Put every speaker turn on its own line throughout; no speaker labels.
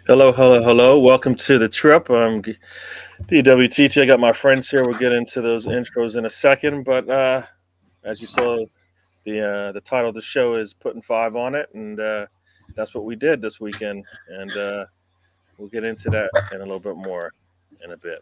Hello, hello, hello. Welcome to the trip. DWTT. I got my friends here. We'll get into those intros in a second. But as you saw, the title of the show is Putting Five on It. And that's what we did this weekend. And we'll get into that in a little bit more in a bit.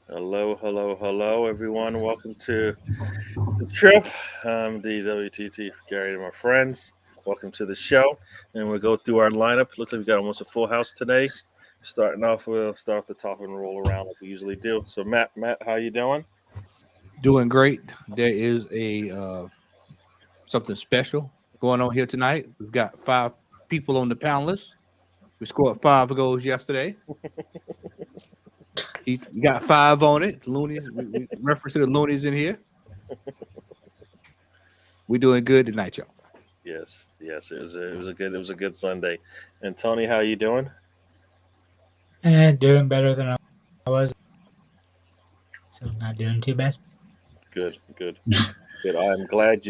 Hello, hello, hello, everyone. Welcome to the trip. DWTT, Gary and my friends. Welcome to the show. And we'll go through our lineup. Looks like we got almost a full house today. Starting off, we'll start off the top and roll around like we usually do. So, Matt, how you doing?
Doing great. There is a something special going on here tonight. We've got 5 people on the panel list. We scored 5 goals yesterday. We got 5 on it. Loonies, we reference to the Loonies in here. We're doing good tonight, y'all.
Yes. It was a good Sunday. And Tony, how you doing?
Doing better than I was, so not doing too bad.
Good. I'm glad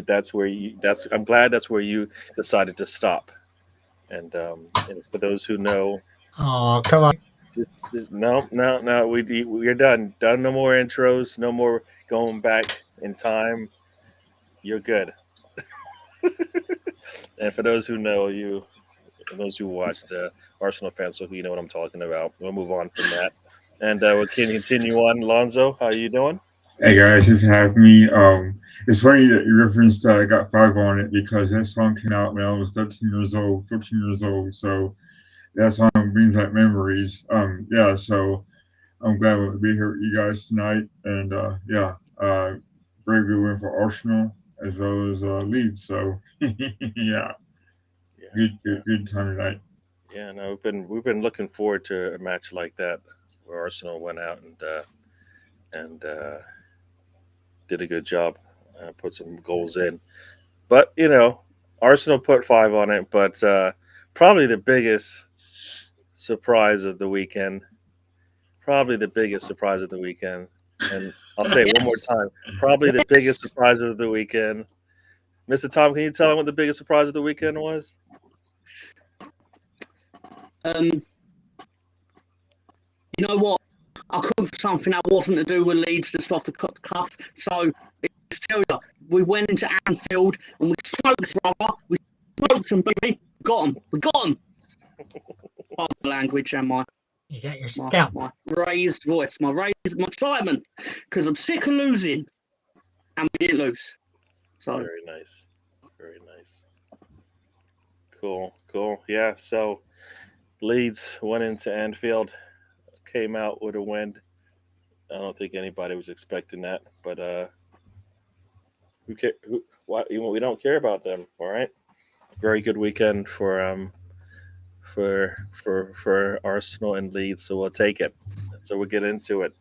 I'm glad that's where you decided to stop. And for those who know,
Oh, come on.
no. We're done. Done. No more intros. No more going back in time. You're good. And for those who know you, and those who watched Arsenal fans, so who you know what I'm talking about. We'll move on from that, and we can continue on. Lonzo, how you doing?
Hey guys, just have me. It's funny that you referenced I got 5 on it because that song came out when I was 13 years old, 14 years old. So that song brings back memories. Yeah. So I'm glad to be here with you guys tonight, and very good win for Arsenal as well as Leeds. So yeah, good time tonight.
Yeah, no, we've been looking forward to a match like that where Arsenal went out and did a good job, put some goals in. But Arsenal put 5 on it. But probably the biggest surprise of the weekend, and I'll say it one more time, probably the biggest surprise of the weekend. Mr. Tom, can you tell me what the biggest surprise of the weekend was?
You know what? I come for something that wasn't to do with Leeds, just off the cuff. So, let's tell you, we went into Anfield and we smoked, brother. We smoked them, baby. We got them. My language and
You got your scalp.
my raised voice, my excitement, because I'm sick of losing, and we didn't lose. So,
Very nice. Cool. Yeah, so Leeds went into Anfield, came out with a win. I don't think anybody was expecting that, but who care? We don't care about them. All right. Very good weekend for Arsenal and Leeds, so we'll take it. So we'll get into it.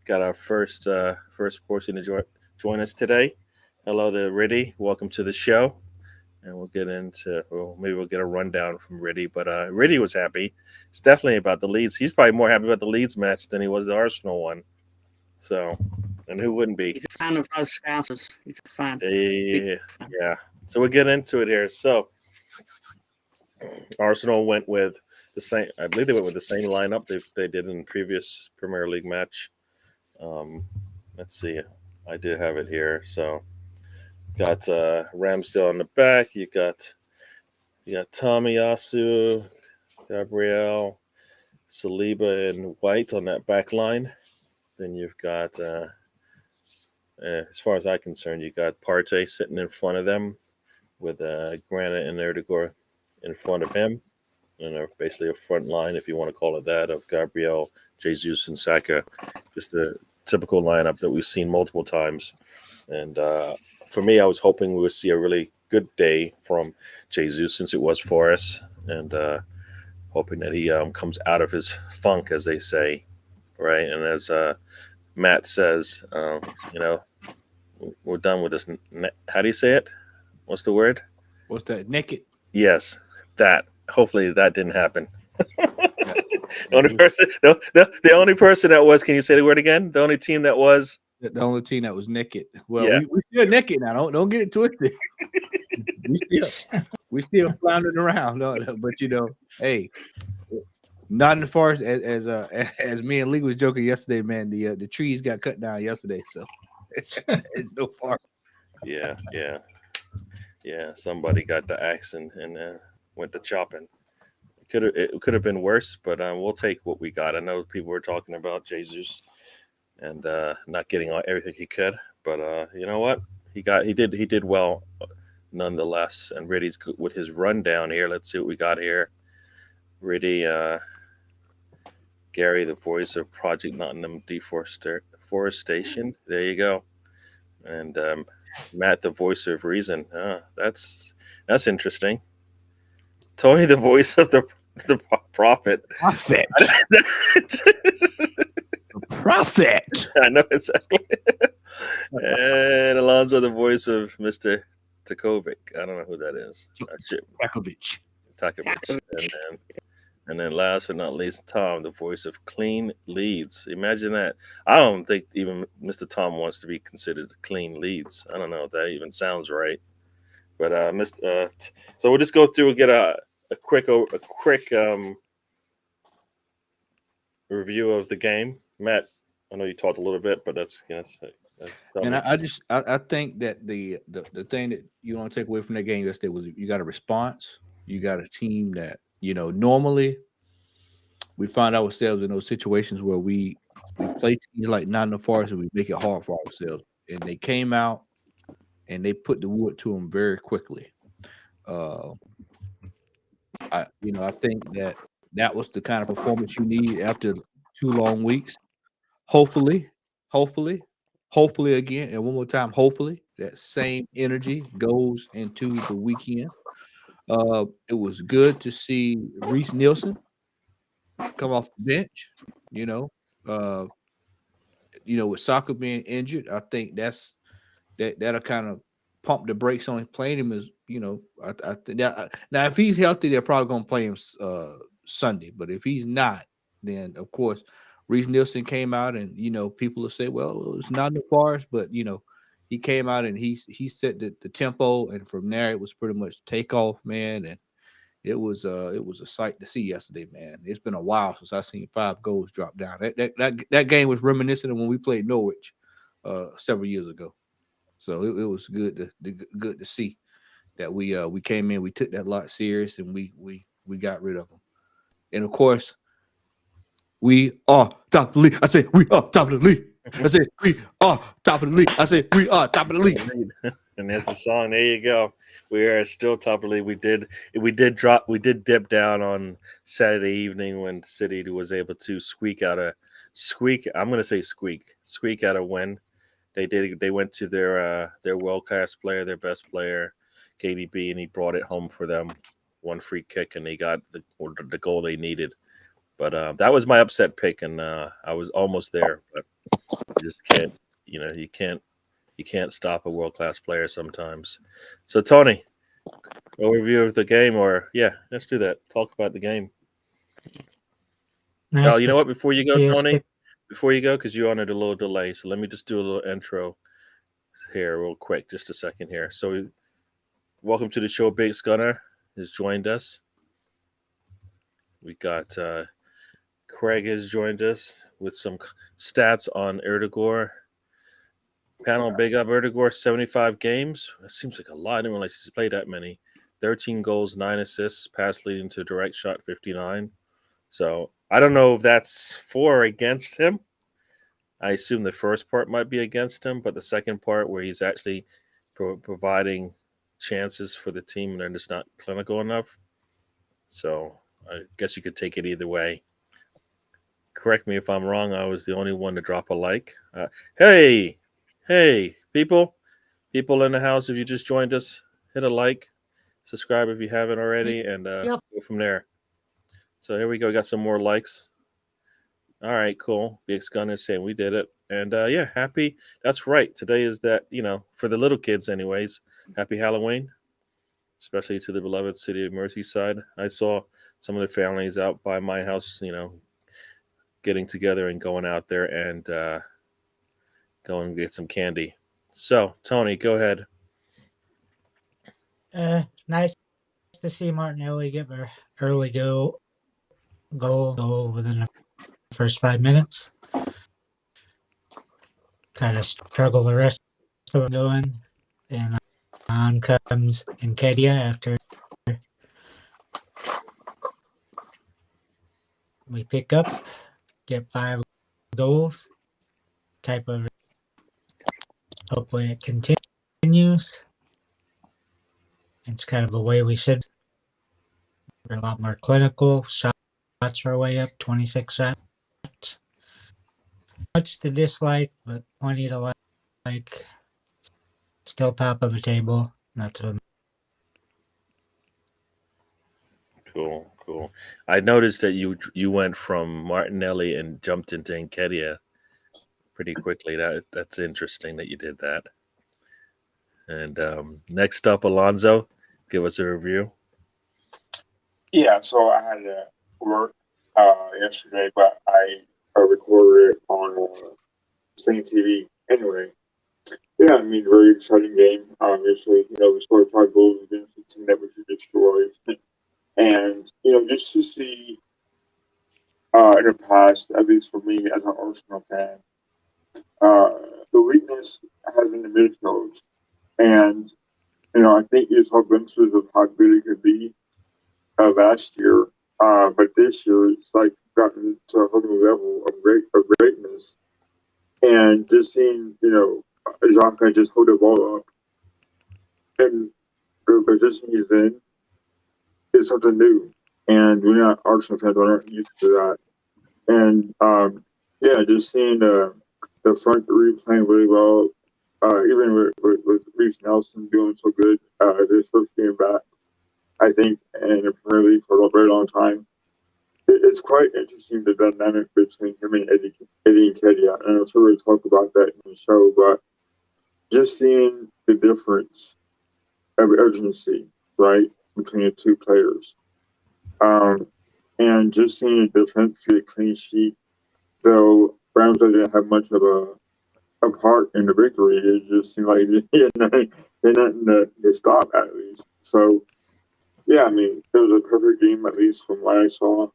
Got our first person to join us today. Hello to Riddy. Welcome to the show. And we'll get into, well, maybe we'll get a rundown from Riddy. But Riddy was happy. It's definitely about the Leeds. He's probably more happy about the Leeds match than he was the Arsenal one. So, and who wouldn't be?
he's a fan of those Scousers. He's a fan.
Yeah. So we'll get into it here. So, Arsenal went with the same. I believe they went with the same lineup they did in the previous Premier League match. Let's see. I did have it here. So, got Ramsdale on the back. You got Tomiyasu, Gabriel, Saliba, and White on that back line. Then you've got, as far as I'm concerned, you got Partey sitting in front of them with Granite and Erdegaard in front of him. And basically a front line, if you want to call it that, of Gabriel, Jesus, and Saka. Just a typical lineup that we've seen multiple times. And for me, I was hoping we would see a really good day from Jesus since it was for us, and hoping that he comes out of his funk, as they say, right? And as Matt says, you know, we're done with this. How do you say it? What's the word?
What's that? Naked.
Yes, that. Hopefully that didn't happen.
Yeah.
The only person, the only person that was. Can you say the word again? The only team that was.
The only team that was naked. Well,
Yeah.
we still naked now. Don't get it twisted. we still floundering around. No, but hey, not in the forest as me and Lee was joking yesterday, man. The trees got cut down yesterday, so it's no forest.
Yeah. Somebody got the axe and went to chopping. It could have been worse, but we'll take what we got. I know people were talking about Jesus and not getting everything he could, but you know what? He did well nonetheless. And Riddy's good with his rundown here. Let's see what we got here. Riddy, Gary, the voice of Project Nottingham Deforestation. There you go. And Matt, the voice of Reason. That's interesting. Tony, the voice of the prophet.
Prophet. Prophet.
I know exactly. And Alonzo, the voice of Mr. Takovic. I don't know who that is.
Takovic.
And then last but not least, Tom, the voice of Clean Leads. Imagine that. I don't think even Mr. Tom wants to be considered Clean Leads. I don't know if that even sounds right. But so we'll just go through and get a quick review of the game. Matt, I know you talked a little bit, but that's
and I think that the thing that you want to take away from that game yesterday was you got a response. You got a team that normally we find ourselves in those situations where we play teams like Nottingham Forest and we make it hard for ourselves. And they came out and they put the wood to them very quickly. I think that was the kind of performance you need after 2 long weeks. Hopefully again, and one more time, hopefully that same energy goes into the weekend. It was good to see Reese Nielsen come off the bench. With Soccer being injured, I think that'll kind of pump the brakes on playing him. I think that now if he's healthy, they're probably going to play him Sunday. But if he's not, then of course Reese Nielsen came out, and people will say, well, it's not the Forest, but he came out and he set the tempo, and from there it was pretty much takeoff, man. And it was a sight to see yesterday, man. It's been a while since I seen 5 goals drop down. That game was reminiscent of when we played Norwich several years ago. So it was good to see that we came in, we took that lot serious, and we got rid of them. And of course, we are top of the league. I said we are top of the league. I said we are top of the league. I said we are top of the league.
And that's the song. There you go. We are still top of the league. We did dip down on Saturday evening when City was able to squeak out a win. They went to their world class player, their best player, KDB, and he brought it home for them. 1 free kick, and they got the goal they needed. But that was my upset pick, and I was almost there, but you just can't. You can't stop a world class player sometimes. So Tony, overview of the game, or let's do that. Talk about the game.
Nice.
You know what? Before you go, Tony,
Before
you go, because you honored a little delay, so let me just do a little intro here, real quick, just a second here. So, welcome to the show. Big Scunner has joined us. We got Craig has joined us with some stats on Erdogan. Panel, big up Erdogan, 75 games. That seems like a lot. I didn't realize he's played that many. 13 goals, 9 assists, pass leading to direct shot 59. So I don't know if that's for or against him. I assume the first part might be against him, but the second part where he's actually providing chances for the team and they're just not clinical enough. So I guess you could take it either way. Correct me if I'm wrong. I was the only one to drop a like. Hey, people, People in the house, if you just joined us, hit a like, subscribe if you haven't already, and
Yep.
go from there. So here we go. Got some more likes. All right, cool. Big Gunner saying we did it. And yeah, happy. That's right. Today is that, for the little kids, anyways. Happy Halloween, especially to the beloved city of Merseyside. I saw some of the families out by my house, getting together and going out there and go and get some candy. So, Tony, go ahead.
Nice to see Martinelli give her early goal within the first 5 minutes. Kind of struggle the rest of it going, and on comes Nkedia after we pick up, get 5 goals. Type of hopefully it continues. It's kind of the way we should. We're a lot more clinical. Shots are way up, 26 shots. Much to dislike, but plenty to like. Still top of the table. That's what.
Cool. I noticed that you went from Martinelli and jumped into Nketiah pretty quickly. That's interesting that you did that. And next up, Alonzo, give us a review.
Yeah, so I had to work yesterday, but I recorded it on Sling TV anyway. Yeah, I mean, very exciting game. Obviously, we scored 5 goals against the team that we should destroy. And, just to see in the past, at least for me as an Arsenal fan, the weakness has been the midfield. And, I think you saw glimpses of how good it could be last year. But this year, it's like gotten to a whole new level of greatness. And just seeing, Xhaka just hold the ball up and the position he's in is something new. And we're not Arsenal fans, we're not used to that. And yeah, just seeing the front three playing really well, even with Reece Nelson doing so good, his first game back, I think, in the Premier League for a very long time. It's quite interesting the dynamic between him and Eddie Nketiah, and I'm sure we'll talk about that in the show, but just seeing the difference of urgency, right, between the two players. And just seeing the defense get a clean sheet, though Ramsey didn't have much of a part in the victory, it just seemed like he had nothing to stop at least. So, yeah, I mean, it was a perfect game, at least from what I saw.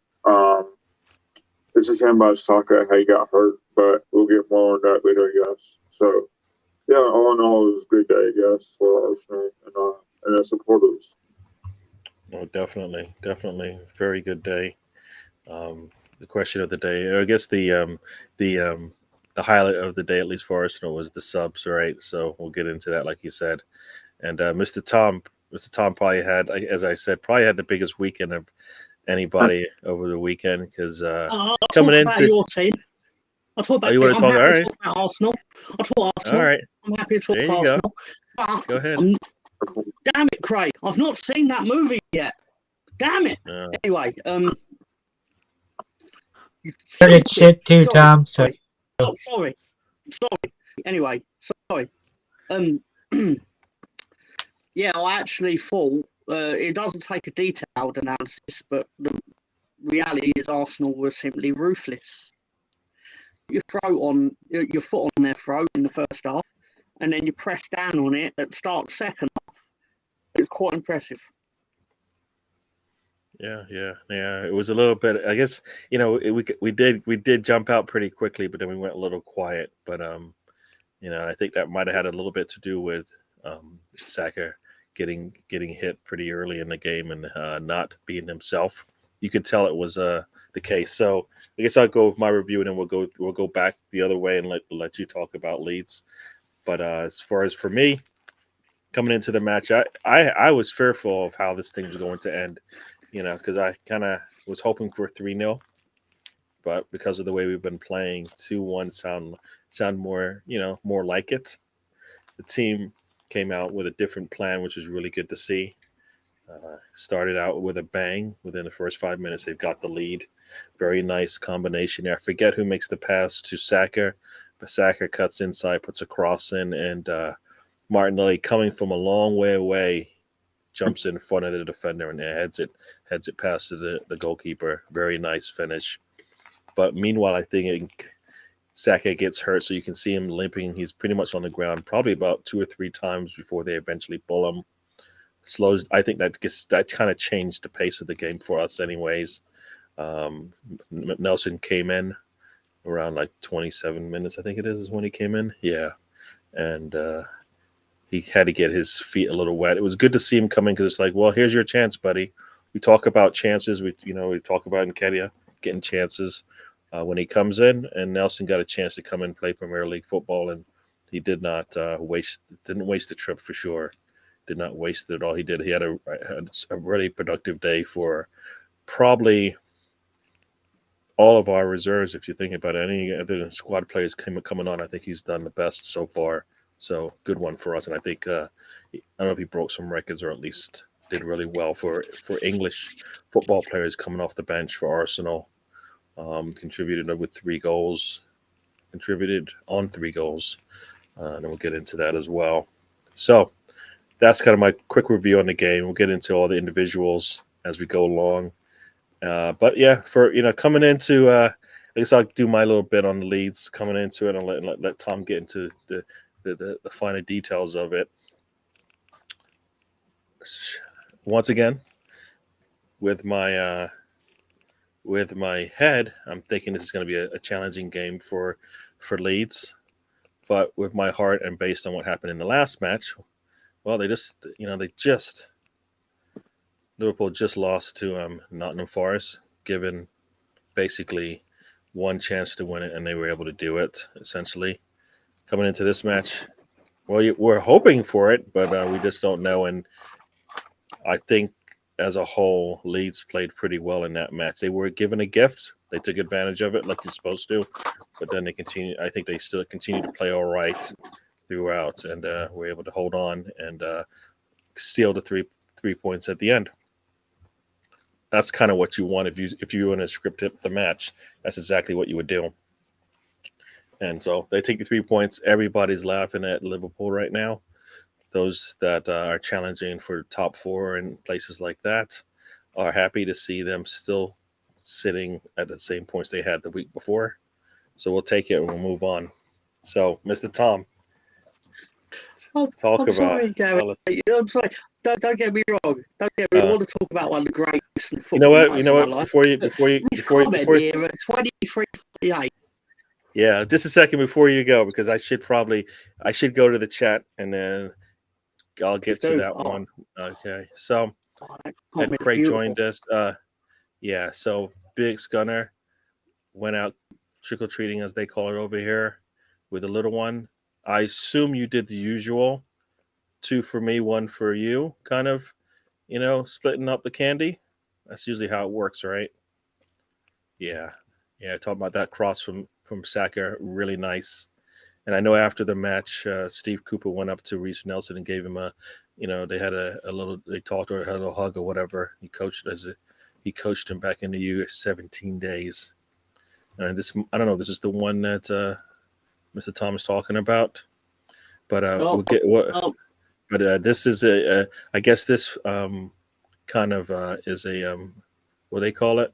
It's a shame about Saka, how he got hurt, but we'll get more on that later, I guess. So, yeah, all in all, it was a good day, I guess, for Arsenal and their supporters.
Oh, definitely. Very good day. The question of the day, I guess the highlight of the day, at least for Arsenal, was the subs, right? So we'll get into that, like you said. And Mr. Tom probably had, as I said, probably had the biggest weekend of anybody over the weekend because
I'll
coming
talk about
into.
your team. I'll talk about.
Oh, you want to
I'm
talk?
happy
All
to
right,
talk about Arsenal. I'll talk Arsenal.
all right.
I'm happy to talk
There you go.
Arsenal. But
Go ahead.
Damn it, Craig! I've not seen that movie yet. Damn it. Anyway,
Started shit too, Tom. So
Oh, sorry. Anyway, sorry. Yeah, I actually thought it doesn't take a detailed analysis, but the reality is Arsenal were simply ruthless. Your foot on their throat in the first half, and then you press down on it at the start of the second half. It was quite impressive.
Yeah. It was a little bit. I guess we did jump out pretty quickly, but then we went a little quiet. But I think that might have had a little bit to do with Saka getting hit pretty early in the game and not being himself. You could tell it was the case. So I guess I'll go with my review, and then we'll go back the other way and let you talk about Leeds. But as far as for me, coming into the match, I was fearful of how this thing was going to end. Because I kind of was hoping for 3-0, but because of the way we've been playing, 2-1 sound more more like it. The team came out with a different plan, which was really good to see. Started out with a bang. Within the first 5 minutes, they've got the lead. Very nice combination there. I forget who makes the pass to Saka, but Saka cuts inside, puts a cross in, and Martinelli, coming from a long way away, jumps in front of the defender and heads it past the goalkeeper. Very nice finish. But meanwhile, I think Saka gets hurt, so you can see him limping. He's pretty much on the ground, probably about 2 or 3 times before they eventually pull him. Slows. I think that kind of changed the pace of the game for us, anyways. Nelson came in around like 27 minutes, I think it is when he came in. Yeah, and he had to get his feet a little wet. It was good to see him come in because it's like, well, here's your chance, buddy. We talk about chances. We talk about Nketiah getting chances when he comes in, and Nelson got a chance to come in and play Premier League football, and he didn't waste the trip for sure. Did not waste it at all. He had a really productive day for probably all of our reserves. If you think about any other squad players coming on, I think he's done the best so far. So good one for us. And I think I don't know if he broke some records or at least did really well for English football players coming off the bench for Arsenal. Contributed with 3 goals. Contributed on 3 goals. And we'll get into that as well. So that's kind of my quick review on the game. We'll get into all the individuals as we go along. But yeah, for coming into, I guess I'll do my little bit on the leads coming into it, and let Tom get into the finer details of it. Once again, with my head, I'm thinking this is going to be a challenging game for Leeds, but with my heart and based on what happened in the last match, well, Liverpool just lost to Nottingham Forest, given basically one chance to win it, and they were able to do it, essentially. Coming into this match, well, we're hoping for it, but we just don't know. And I think as a whole, Leeds played pretty well in that match. They were given a gift. They took advantage of it like you're supposed to, but then I think they still continue to play all right throughout, and were able to hold on and steal the three points at the end. That's kind of what you want if you want to script the match. That's exactly what you would do. And so they take the 3 points. Everybody's laughing at Liverpool right now. Those that are challenging for top 4 and places like that are happy to see them still sitting at the same points they had the week before. So we'll take it and we'll move on. So, Mr. Tom, talk about.
Sorry, Gary. I'm sorry. Don't get me wrong. Don't get me. I want to talk about one of the greatest football.
You know what? Before you
here at 23:48.
Yeah, just a second before you go, because I should go to the chat and then I'll get to that one. Okay, so Craig joined us. Yeah, so Big Scunner went out trick-or-treating, as they call it over here, with a little one. I assume you did the usual, 2 for me, 1 for you, kind of, splitting up the candy. That's usually how it works, right? Yeah, talking about that cross from Saka, really nice. And I know after the match, Steve Cooper went up to Reece Nelson and gave him they had they talked or had a little hug or whatever. He coached him back in the year 17 days. And I don't know, this is the one that Mr. Tom is talking about, but we'll get what. But this is I guess this kind of is a what do they call it?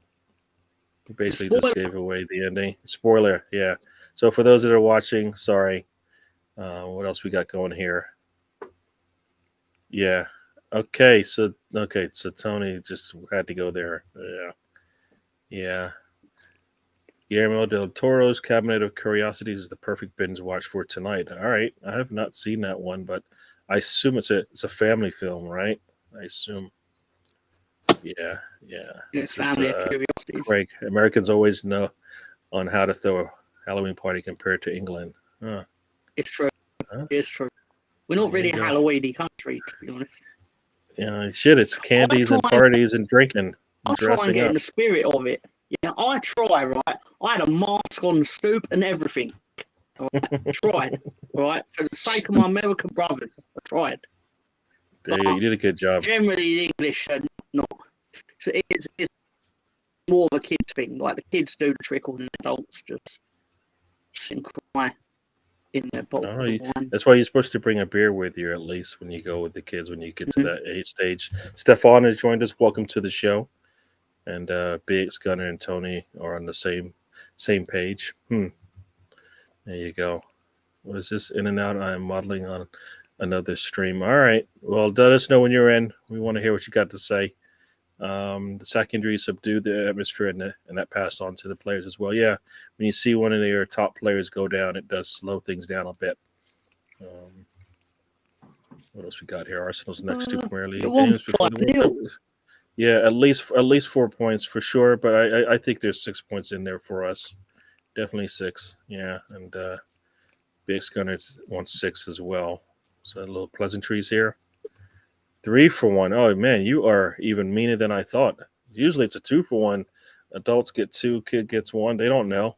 Basically just gave away the ending. Spoiler, yeah. So for those that are watching, sorry. What else we got going here? Yeah. Okay, so Tony just had to go there. Yeah. Guillermo del Toro's Cabinet of Curiosities is the perfect binge watch for tonight. All right. I have not seen that one, but I assume it's a family film, right? I assume. Yeah.
It's family of curiosities.
Craig, Americans always know on how to throw a Halloween party compared to England. Huh.
It's true. Huh? It's true. We're not really a Halloweeny country, to be honest.
Yeah, shit. It's candies and parties and drinking.
I try and get in the spirit of it. Yeah, I try, right? I had a mask on the stoop and everything. I tried, right? For the sake of my American brothers, I tried.
There you go. You did a good job.
Generally, English are not. So it's more of a kids thing. Like the kids do the trickle, and the adults just sit and cry in their bottles of wine.
That's why you're supposed to bring a beer with you at least when you go with the kids when you get to that age stage. Stefan has joined us. Welcome to the show. And BX Gunner and Tony are on the same page. There you go. What is this? In and out. I am modeling on another stream. All right. Well, let us know when you're in. We want to hear what you got to say. The sack injury subdued the atmosphere, and that passed on to the players as well. Yeah, when you see one of your top players go down, it does slow things down a bit. What else we got here? Arsenal's next two Premier League games before the World Cup. Yeah, at least 4 points for sure, but I think there's 6 points in there for us. Definitely 6. Yeah, and BX Gunners wants 6 as well. So a little pleasantries here. 3 for 1. Oh man, you are even meaner than I thought. Usually it's a 2 for 1. Adults get 2, kid gets 1. They don't know.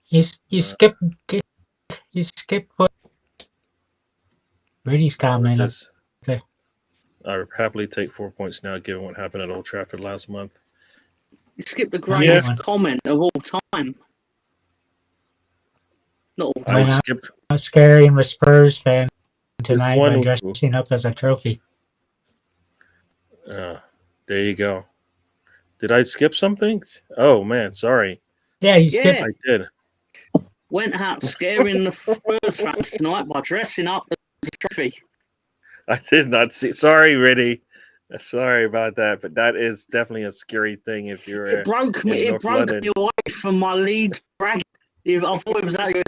You skip what Rudy's comment up there.
I would happily take 4 points now, given what happened at Old Trafford last month.
You skipped the greatest comment of all time. Not all time.
I skipped.
I'm scaring the Spurs fan tonight by dressing up as a trophy.
There you go. Did I skip something? Oh man, sorry.
Yeah, you skipped.
I did.
Went out scaring the Spurs fans tonight by dressing up as a trophy.
I did not see. Sorry, Riddy. Sorry about that, but that is definitely a scary thing. If you're
it broke me away from my lead brag. I thought it was that good.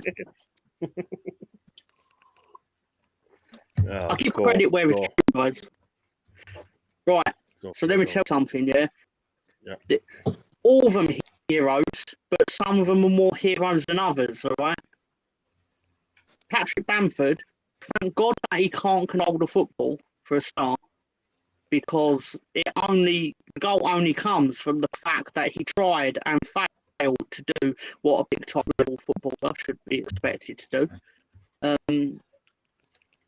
I give credit where it's true, guys. Right. So let me tell you something. Yeah. All of them heroes, but some of them are more heroes than others. All right. Patrick Bamford. Thank God that he can't control the football for a start, because the goal only comes from the fact that he tried and failed to do what a big top level footballer should be expected to do.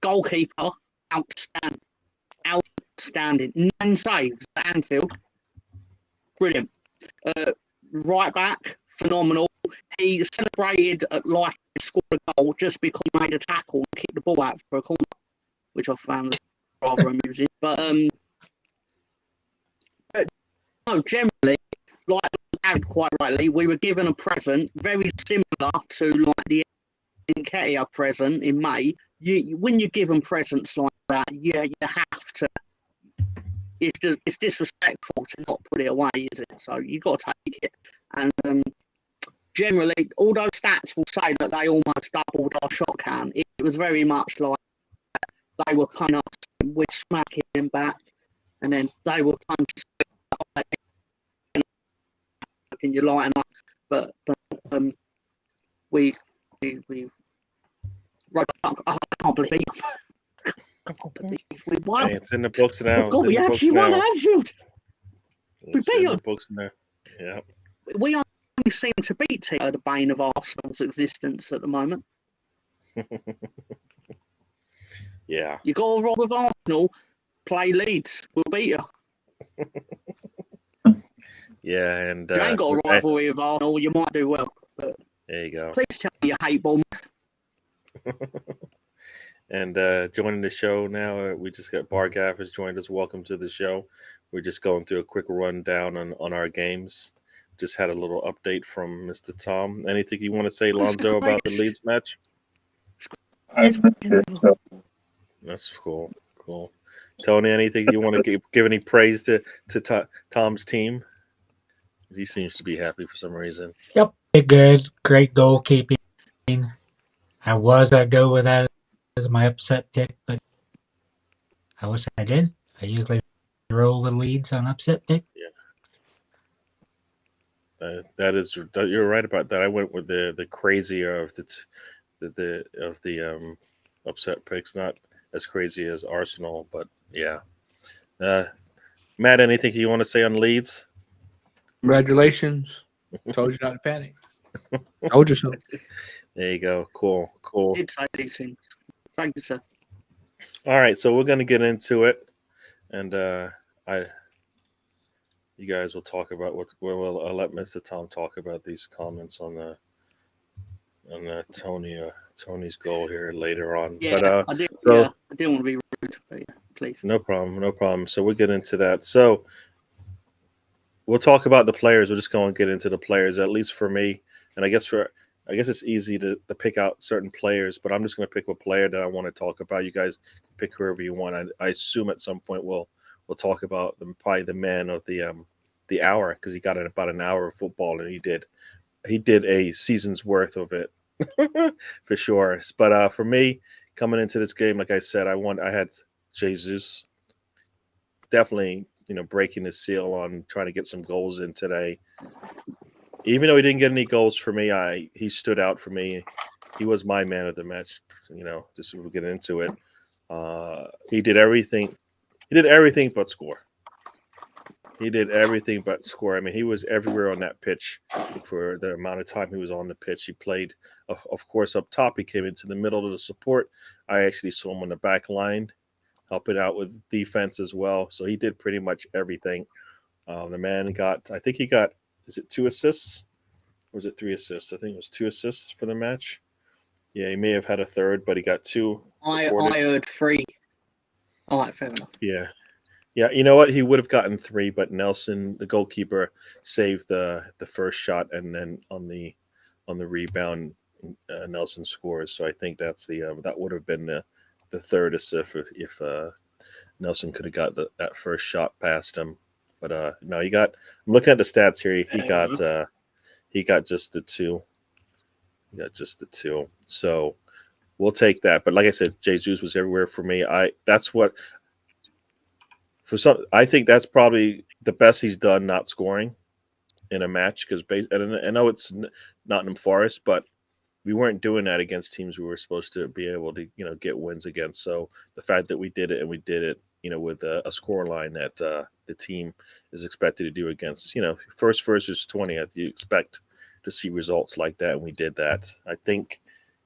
Goalkeeper, outstanding. 9 saves at Anfield, brilliant. Right back, phenomenal. He celebrated like he scored a goal just because he made a tackle and kicked the ball out for a corner, which I found rather amusing. But no, generally, like David quite rightly, we were given a present very similar to like the Nketiah present in May. When you're given presents like that, you have to. It's disrespectful to not put it away, is it? So you got to take it. And generally, all those stats will say that they almost doubled our shot count. It was very much like they were punching us, we're smacking them back, and then they were punching us, and you're lighting up. But we right up. I can't believe it. I can't believe we won.
Hey, it's in the books now.
God, we actually won Anfield. We beat them.
Books now. Yeah.
We only seem to beat the bane of Arsenal's existence at the moment.
Yeah.
You got to roll with Arsenal, play Leeds. We'll beat you.
Yeah, and
if you ain't got a rivalry with Arsenal, you might do well. But
there you go.
Please tell me you hate Bournemouth.
And joining the show now, we just got Bargaff has joined us. Welcome to the show. We're just going through a quick rundown on our games. Just had a little update from Mr. Tom. Anything you want to say, Lonzo, about the Leeds match? That's cool. Cool. Tony, anything you want to give any praise to Tom's team? He seems to be happy for some reason.
Yep, good. Great goalkeeping. I was going to go with that as my upset pick, but I wish I did. I usually roll with Leeds on upset pick.
Yeah. You're right about that. I went with the crazier of the upset picks, not as crazy as Arsenal, but yeah. Matt, anything you want to say on Leeds?
Congratulations. Told you not to panic. Told you so.
There you go. Cool.
I did say these things. Thank you, sir.
All right, so we're gonna get into it, and you guys will talk about what. Well, I'll let Mr. Tom talk about these comments on the Tony's goal here later on.
Yeah,
But
I did.
so
Yeah, I didn't want to be rude, but yeah, please.
no problem. So we'll get into that. So we'll talk about the players. We're just going to get into the players, at least for me, and I guess it's easy to pick out certain players, but I'm just going to pick a player that I want to talk about. You guys pick whoever you want. I assume at some point we'll talk about probably the man of the hour, because he got in about an hour of football, and he did a season's worth of it for sure. But for me, coming into this game, like I said, I had Jesus definitely breaking his seal on trying to get some goals in today. Even though he didn't get any goals for me, he stood out for me. He was my man of the match. Just we'll get into it. He did everything. He did everything but score. He did everything but score. I mean, he was everywhere on that pitch for the amount of time he was on the pitch. He played, of course, up top. He came into the middle of the support. I actually saw him on the back line, helping out with defense as well. So he did pretty much everything. The man I think he got, is it 2 assists? Or was it 3 assists? I think it was 2 assists for the match. Yeah, he may have had a third, but he got 2.
I heard 3. All right, fair enough.
Yeah. Yeah, you know what? He would have gotten 3, but Nelson, the goalkeeper, saved the first shot, and then on the rebound, Nelson scores. So I think that's that would have been the third assist if Nelson could have got that first shot past him. But no, I'm looking at the stats here. He got just the 2. He got just the 2. So we'll take that. But like I said, Jesus was everywhere for me. I think that's probably the best he's done not scoring in a match, because I know it's Nottingham Forest, but we weren't doing that against teams we were supposed to be able to get wins against. So the fact that we did it, and we did it with a score line that the team is expected to do against first versus 20th, you expect to see results like that, and we did that. I think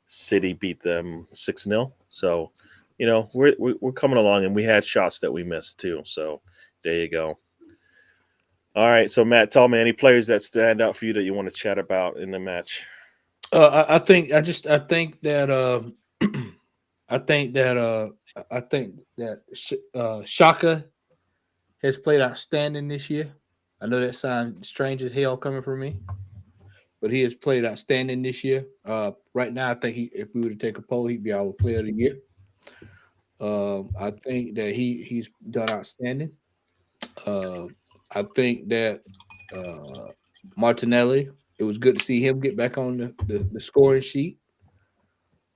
City beat them 6-0. So we're coming along, and we had shots that we missed too. So there you go. All right. So Matt, tell me any players that stand out for you that you want to chat about in the match.
I think that Shaka has played outstanding this year. I know that sounds strange as hell coming from me, but he has played outstanding this year. Right now, I think if we were to take a poll, he'd be our player of the year. I think that he's done outstanding. I think that Martinelli, it was good to see him get back on the scoring sheet.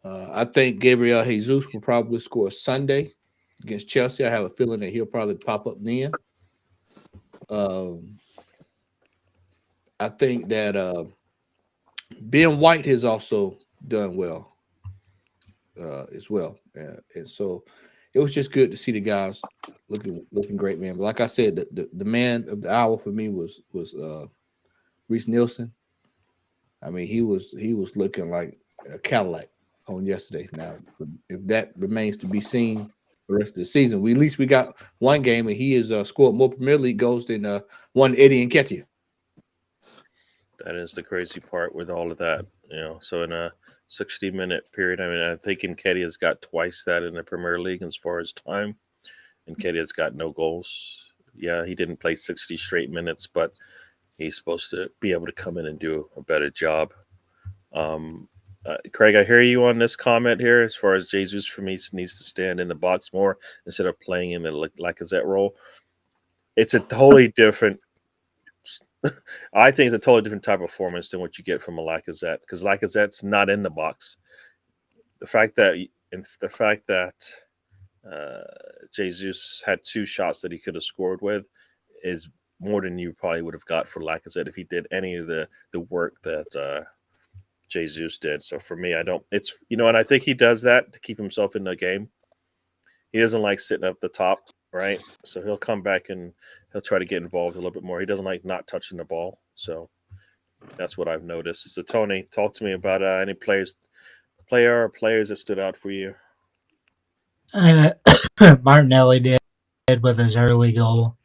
I think Gabriel Jesus will probably score Sunday against Chelsea. I have a feeling that he'll probably pop up then. I think that Ben White has also done well as well. And so it was just good to see the guys looking great, man. But like I said, the man of the hour for me was Reece Nielsen. I mean, he was looking like a Cadillac on yesterday. Now, if that remains to be seen the rest of the season, at least we got one game, and he has scored more Premier League goals than one Eddie Nketiah.
That is the crazy part with all of that, So in a 60-minute period, I mean, I think Nketiah's got twice that in the Premier League as far as time. Nketiah's got no goals. Yeah, he didn't play 60 straight minutes, but he's supposed to be able to come in and do a better job. Craig, I hear you on this comment here. As far as Jesus, for me, needs to stand in the box more instead of playing in the Lacazette role. It's a totally different. I think it's a totally different type of performance than what you get from a Lacazette, because Lacazette's not in the box. The fact that Jesus had 2 shots that he could have scored with is more than you probably would have got for Lacazette if he did any of the work that Jesus did. So for me, and I think he does that to keep himself in the game. He doesn't like sitting up the top, right? So he'll come back and he'll try to get involved a little bit more. He doesn't like not touching the ball. So That's what I've noticed. So Tony, talk to me about any players that stood out for you.
Martinelli did with his early goal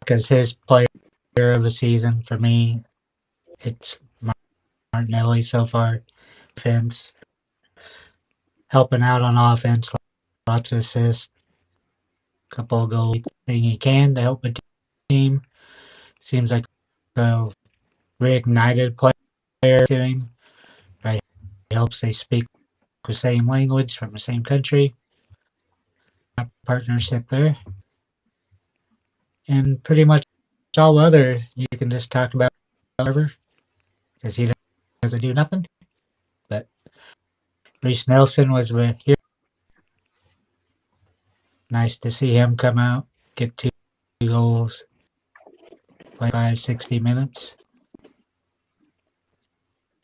because his player of the season for me, it's Martinelli so far. Defense, helping out on offense, lots of assists, couple of goals, anything he can to help the team. Seems like a reignited player to him. Right, helps they speak the same language from the same country. Partnership there, and pretty much all other you can just talk about whatever because he doesn't do nothing. But Reece Nelson was here. Nice to see him come out, get 2 goals, play 60 minutes,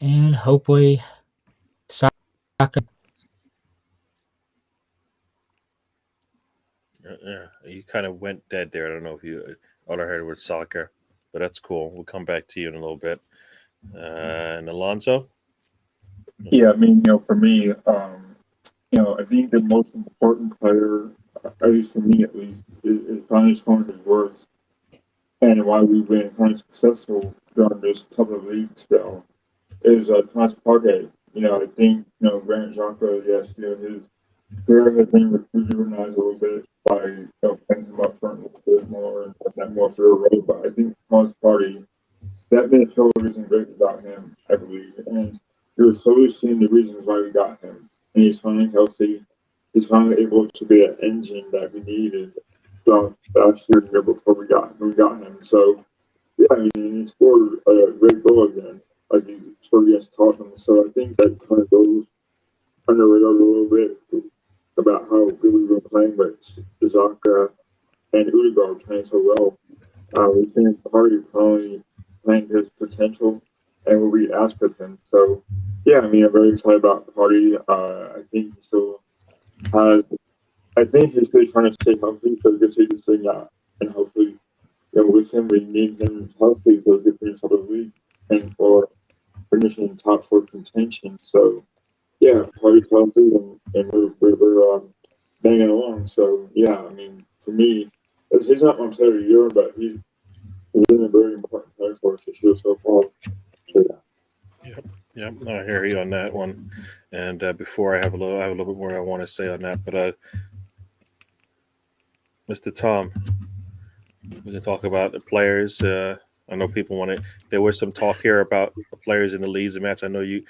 and hopefully Saka.
Yeah, you kind of went dead there. I don't know if you all I heard was soccer, but that's cool. We'll come back to you in a little bit. And Alonso.
Yeah, I mean, for me, I think the most important player, at least for me at least, is finally scoring his words. And why we've been kind of successful during this couple of league spell is Thomas Partey. I think, Grant Xhaka, yes, his career has been rejuvenated a little bit by, playing him up front a little bit more and that more for a role. But I think Thomas Partey, that midfield isn't great without him, I believe. And you're slowly seeing the reasons why we got him. And he's finally healthy. He's finally able to be an engine that we needed from last year and the year before we got him. So yeah, I mean, he scored a great goal again, like he scored against Tottenham. So I think that kind of goes under the radar a little bit about how good we were playing with Zaka and Udegaard playing so well. We've seen Party finally playing his potential and what we asked of him. So yeah, I mean, I'm very excited about Party. I think he still has. I think he's still trying to stay healthy so he can stay this thing out, and hopefully, with him, we need him healthy so he can finish top of the league and for finishing top 4 contention. So yeah, Party's healthy and we're banging along. So yeah, I mean, for me, he's not my player of the year, but he's been a very important player for us this year so far. So yeah.
Yep, I hear you on that one. And before I have a little bit more I want to say on that, but Mr. Tom, we can talk about the players. I know people want to. There was some talk here about the players in the Leeds match. I know you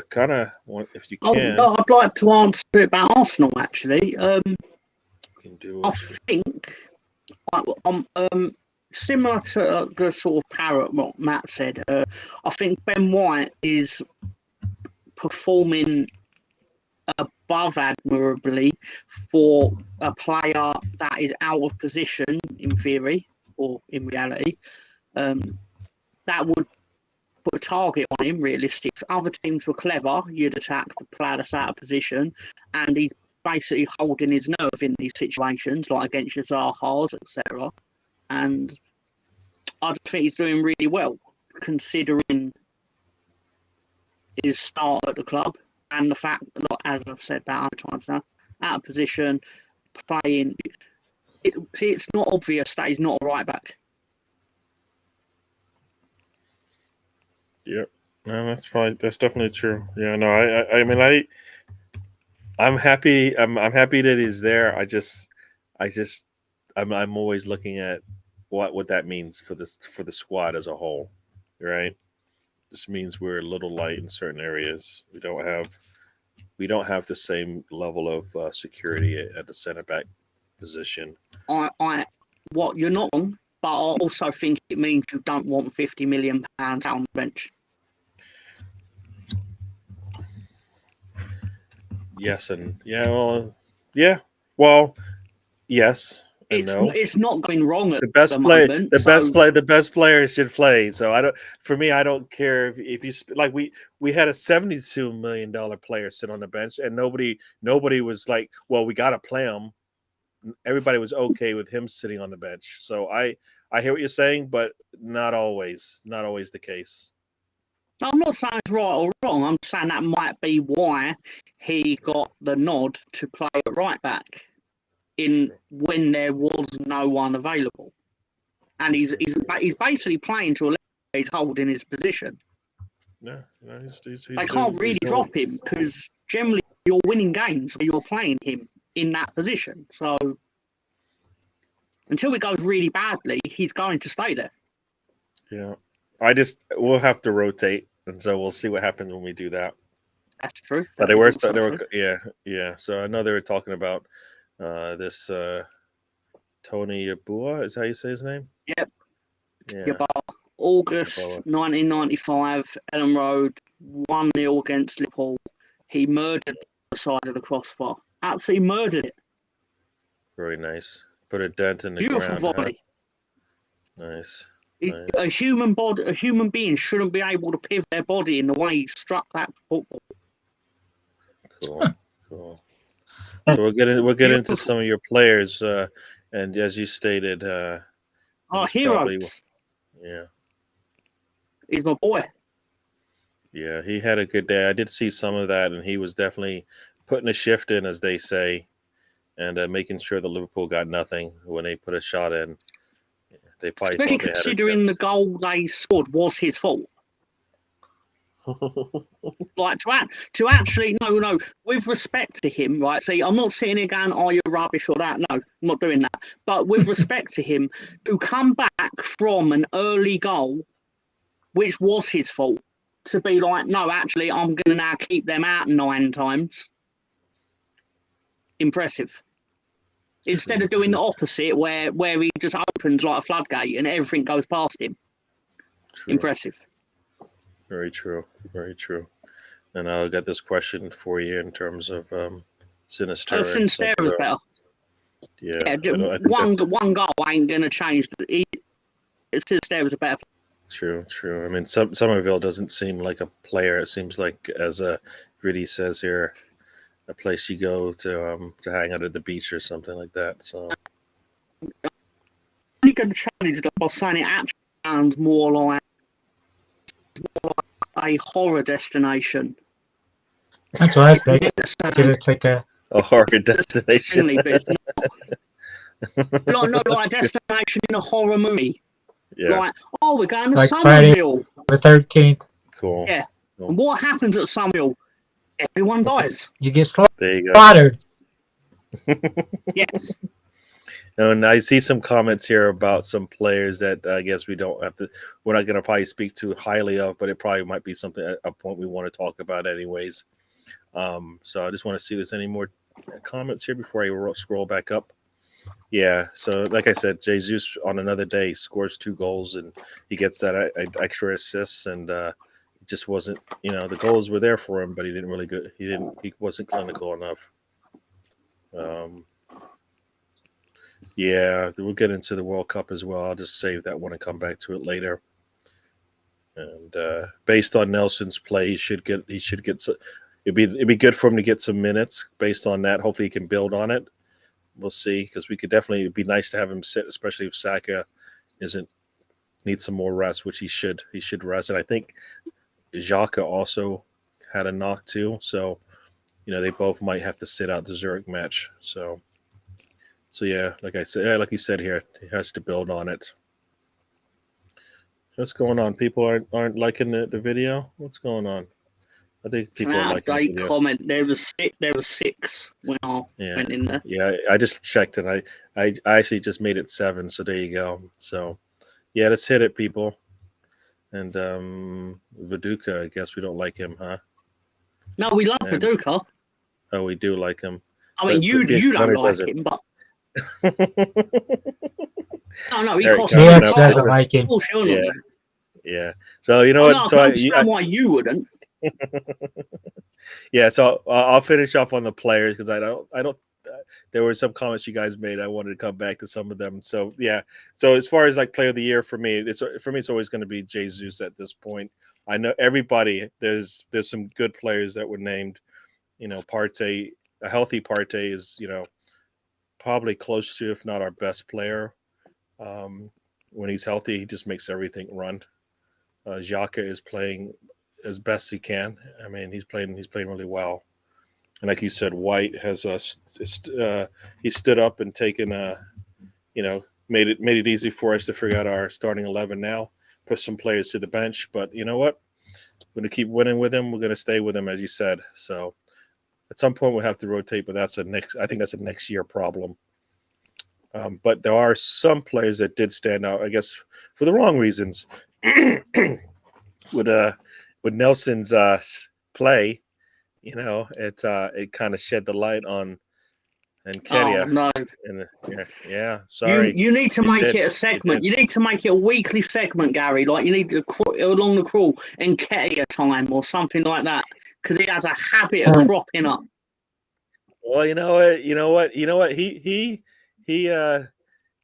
kind of want, if you can.
I'd like to answer about Arsenal actually.
You can do
I
it.
think I'm similar to the sort of parrot what Matt said. I think Ben White is performing above admirably for a player that is out of position in theory or in reality. That would put a target on him realistic. If other teams were clever, you'd attack the player that's out of position, and he's basically holding his nerve in these situations, like against your Zahas, etc. And I just think he's doing really well, considering his start at the club and the fact that, as I've said that other times now, out of position, playing. It's not obvious that he's not a right back.
Yep. No, that's definitely true. Yeah, no, I mean I'm happy. I'm happy that he's there. I'm always looking at what that means for the squad as a whole, right? This means we're a little light in certain areas. We don't have the same level of security at the center back position.
What you're not wrong, but I also think it means you don't want £50 million on the bench.
Yes, and well, yes.
It's not going wrong at
the best
the
play.
moment.
The best player should play. So I don't. For me, I don't care if you like. We had a $72 million player sit on the bench, and nobody was like, "Well, we got to play him." Everybody was okay with him sitting on the bench. So I I hear what you're saying, but not always the case.
I'm not saying it's right or wrong. I'm saying that might be why he got the nod to play at right back when there was no one available, and he's basically playing to a level where he's holding his position.
No, he's
They can't really drop him because generally you're winning games where you're playing him in that position. So until it goes really badly, he's going to stay there.
Yeah, we'll have to rotate, and so we'll see what happens when we do that.
That's true.
But they were yeah. So I know they were talking about this Tony Yeboah. Is how you say his name?
Yep.
Yeah.
August 1995, Ellen Road, 1-0 against Liverpool. He murdered the side of the crossbar. Absolutely murdered it.
Very nice. Put a dent in the
Beautiful
ground.
volley.
Huh? Nice.
A human being shouldn't be able to pivot their body in the way he struck that football.
Cool. So we'll get into some of your players, and as you stated,
Our hero.
Yeah.
He's my boy.
Yeah, he had a good day. I did see some of that, and he was definitely putting a shift in, as they say, and making sure that Liverpool got nothing when they put a shot in. They probably
Especially considering the goal they scored was his fault. Like to actually no, with respect to him, right? See, I'm not sitting here going, "Oh, you're rubbish" or that. No, I'm not doing that. But with respect to him, to come back from an early goal, which was his fault, to be like, "No, actually, I'm going to now keep them out 9 times." Impressive. Instead of doing the opposite, where he just opens like a floodgate and everything goes past him.
True.
Impressive.
Very true. Very true. And I'll get this question for you in terms of Sinister.
Sinister was better.
Yeah.
One goal ain't going to change. Sinister was a better
player. True. I mean, Somerville doesn't seem like a player. It seems like, as Gritty says here, a place you go to hang out at the beach or something like that. So
you can challenge the boss, saying it actually sounds more like a horror destination.
That's what I was thinking. It's like a
horror destination.
Like a destination in a horror movie.
Yeah.
Like, oh, we're going to
like
Somerville.
The 13th.
Cool.
Yeah.
Cool.
And what happens at Somerville? Everyone dies.
You get
there you go.
slaughtered.
Yes.
And I see some comments here about some players that I guess we're not going to probably speak too highly of, but it probably might be something, a point we want to talk about anyways. So I just want to see if there's any more comments here before I scroll back up. Yeah. So like I said, Jesus on another day scores 2 goals and he gets that extra assists, and it just wasn't, the goals were there for him, but he didn't really go. He wasn't clinical enough. Yeah, we'll get into the World Cup as well. I'll just save that one and come back to it later. And based on Nelson's play, he should get. It'd be good for him to get some minutes based on that. Hopefully, he can build on it. We'll see, because we could definitely. It'd be nice to have him sit, especially if Saka needs some more rest, which he should. He should rest, and I think Xhaka also had a knock too. So, they both might have to sit out the Zurich match. So yeah, like you said here, he has to build on it. What's going on? People aren't liking the video. What's going on? I think people are liking the video.
Comment. There was 6 when I went in there.
Yeah, I just checked and I actually just made it 7. So there you go. So yeah, let's hit it, people. And Viduka, I guess we don't like him, huh?
No, we love Viduka.
Oh, we do like him.
I mean, you don't like him, but no, he
doesn't like him.
Yeah. So you know what? So
I understand why you wouldn't.
Yeah. So I'll finish off on the players because I don't. There were some comments you guys made. I wanted to come back to some of them. So yeah. So as far as like player of the year for me, it's always going to be Jesus at this point. I know everybody. There's some good players that were named. Partey, a healthy Partey is probably close to, if not our best player. when he's healthy, he just makes everything run. Xhaka is playing as best he can. I mean, he's playing really well. And like you said, White has he stood up and taken made it easy for us to figure out our starting 11 now. Put some players to the bench, but you know what? We're going to keep winning with him. We're going to stay with him, as you said. So at some point we'll have to rotate, but I think that's a next year problem. But there are some players that did stand out, I guess, for the wrong reasons. with Nelson's play, it kind of shed the light on Nketiah.
Oh no!
And yeah, sorry.
You need to make it a segment. You need to make it a weekly segment, Gary. Like you need to along the crawl and Nketiah time or something like that, because he has a habit of cropping up.
Well, you know what. He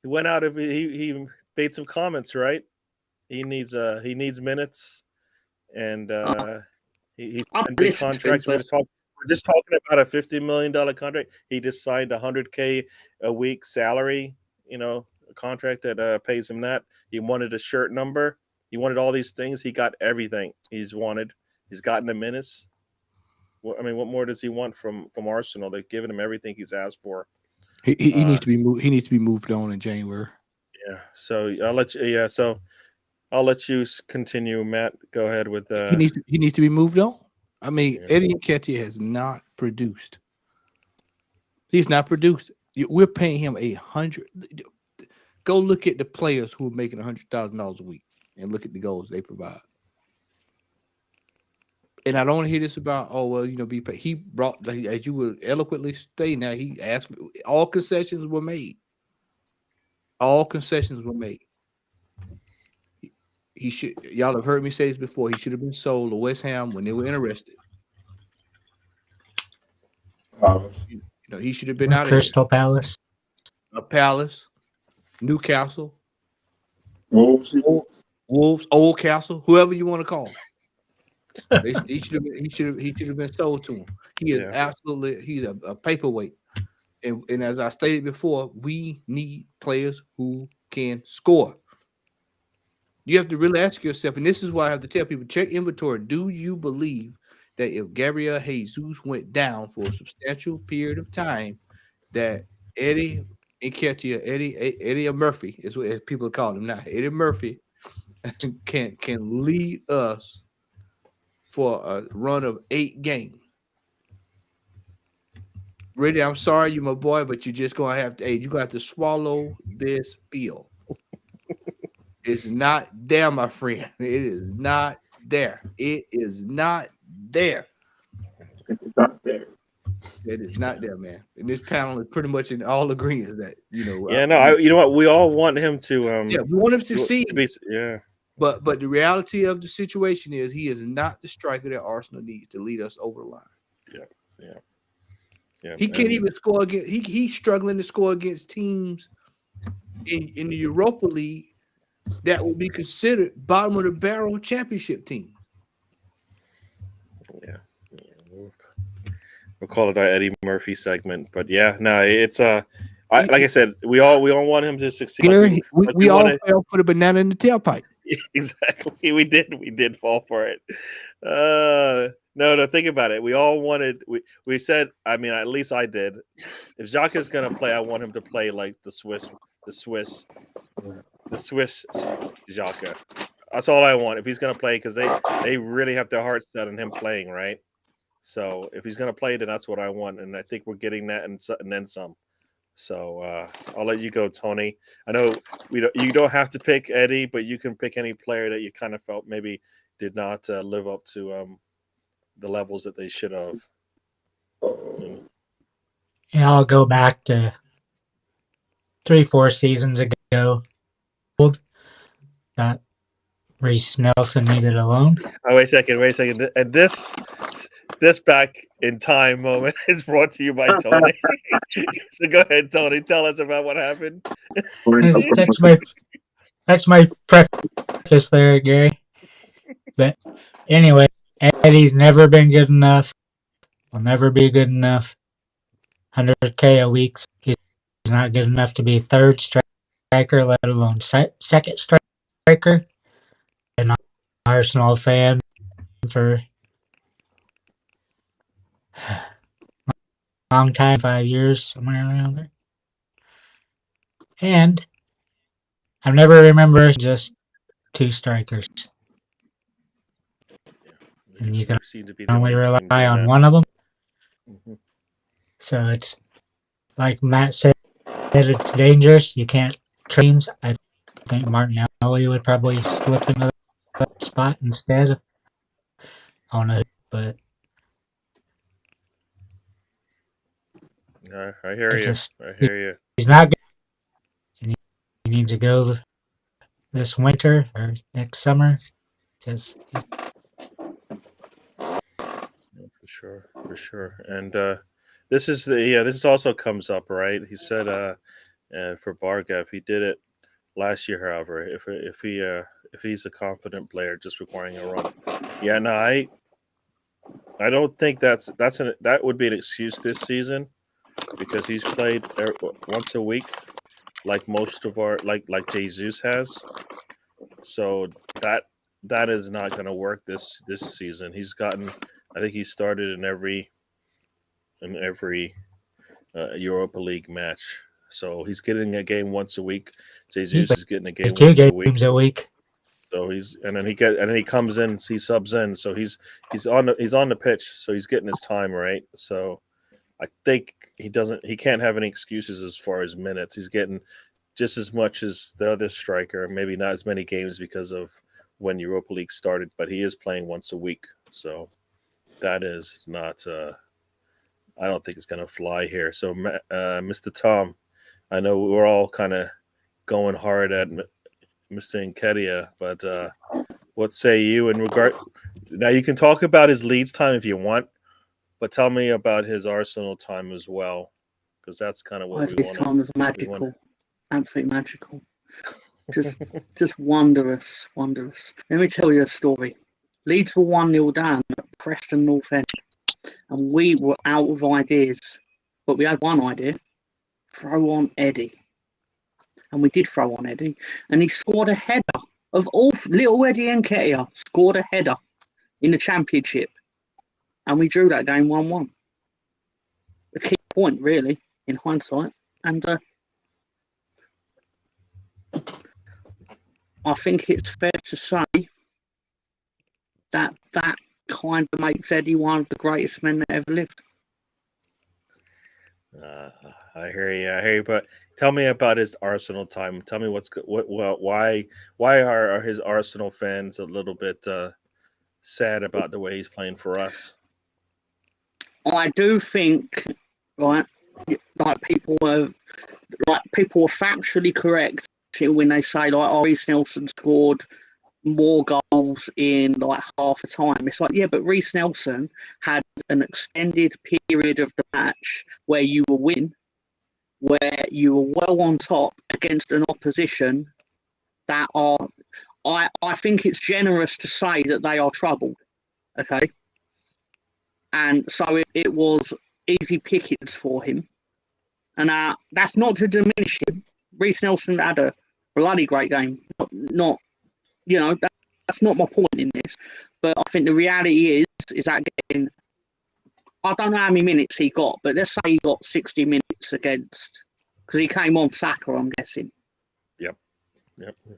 went out of he made some comments, right? He needs minutes, and he's in big contracts. We're just talking about a $50 million contract. He just signed $100K a week salary, a contract that pays him that. He wanted a shirt number. He wanted all these things. He got everything he's wanted. He's gotten the minutes. I mean, what more does he want from Arsenal? They've given him everything he's asked for.
He needs to be moved. He needs to be moved on in January.
Yeah. So I'll let you. Yeah. So I'll let you continue, Matt. Go ahead with.
He needs to be moved on. I mean, Eddie Nketiah has not produced. He's not produced. We're paying him $100. Go look at the players who are making $100,000 a week and look at the goals they provide. And I don't want to hear this about, be paid. He brought, as you would eloquently state, now he asked, all concessions were made. All concessions were made. He should. Y'all have heard me say this before. He should have been sold to West Ham when they were interested. He should have been out of
Crystal Palace,
Palace, Newcastle, Wolves, Oldcastle, whoever you want to call him. He should have been sold to him. He is absolutely. He's a paperweight. And as I stated before, we need players who can score. You have to really ask yourself, and this is why I have to tell people, check inventory. Do you believe that if Gabriel Jesus went down for a substantial period of time, that Eddie Nketiah, Eddie Murphy is what people call him now, Eddie Murphy, can lead us for a run of 8 games? Really, I'm sorry, you my boy, but you're just gonna have to. You're gonna have to swallow this pill. It's not there, my friend. It is not there. It is not there.
It's not there.
It is not there, man. And this panel is pretty much in all agreement that
you know what? We all want him to.
We want him to succeed.
Yeah.
But the reality of the situation is he is not the striker that Arsenal needs to lead us over the line.
Yeah.
He can't even score against. He's struggling to score against teams in the Europa League that would be considered bottom of the barrel championship team.
Yeah. We'll call it our Eddie Murphy segment, but it's like I said, we all want him to succeed.
Gary, we all fell for the banana in the tailpipe.
Exactly, we did fall for it. No, think about it. We all wanted. We said. I mean, at least I did. If Jacques is going to play, I want him to play like the Swiss Xhaka. That's all I want. If he's going to play, because they really have their hearts set on him playing, right? So if he's going to play, then that's what I want, and I think we're getting that and then some. So I'll let you go, Tony. I know you don't have to pick Eddie, but you can pick any player that you kind of felt maybe did not live up to the levels that they should have.
Yeah, I'll go back to 3-4 seasons ago. That Reece Nelson needed a loan.
Oh, wait a second. And this back in time moment is brought to you by Tony. So go ahead, Tony. Tell us about what happened.
That's my preface there, Gary. But anyway, Eddie's never been good enough. Will never be good enough. $100K a week. He's not good enough to be third striker. striker, let alone second striker. An Arsenal fan for a long time, 5 years, somewhere around there. And I've never remembered just two strikers. And you can
seem to be the
only rely
mainstream doing
on
that.
one of them.
Mm-hmm.
So it's like Matt said, it's dangerous. You can't teams. I think Martinelli would probably slip into that spot instead. I don't know, but
I hear
it's
you.
just
I hear you.
he's not good. He needs to go this winter or next summer because
For sure. And this is this also comes up, right? He said for Bargav, he did it last year. However, if he's a confident player, just requiring a run. Yeah, no, I don't think that would be an excuse this season because he's played once a week, like most of our like Jesus has. So that is not going to work this season. He's gotten, I think he started in every Europa League match. So he's getting a game once a week. Jesus is getting a game
two
once a week.
games a week.
So and then he comes in, he subs in. So he's on the pitch. So he's getting his time right. So I think he can't have any excuses as far as minutes. He's getting just as much as the other striker, maybe not as many games because of when Europa League started, but he is playing once a week. So that is not I don't think it's going to fly here. So Mr. Tom, I know we're all kind of going hard at Mr. Nketiah, but what say you in regard? Now you can talk about his Leeds time if you want, but tell me about his Arsenal time as well, because that's kind of what we
His
want.
time was magical, absolutely magical, just wondrous. Let me tell you a story. Leeds were 1-0 down at Preston North End, and we were out of ideas, but we had one idea: throw on Eddie. And we did throw on Eddie, and he scored a header. Of all, little Eddie Nketiah scored a header in the Championship, and we drew that game 1-1. A key point, really, in hindsight. And I think it's fair to say that kind of makes Eddie one of the greatest men that ever lived.
I hear you. But tell me about his Arsenal time. Tell me why are his Arsenal fans a little bit sad about the way he's playing for us?
I do think, right, like people are factually correct when they say like, Reece Nelson scored more goals in like half the time. It's like, yeah, but Reece Nelson had an extended period of the match where you were winning, where you were well on top against an opposition that are, I think it's generous to say that they are troubled. Okay. And so it was easy pickings for him. And that's not to diminish him. Reece Nelson had a bloody great game. Not that's not my point in this. But I think the reality is that getting, I don't know how many minutes he got, but let's say he got 60 minutes against, because he came on Saka, I'm guessing.
Yep.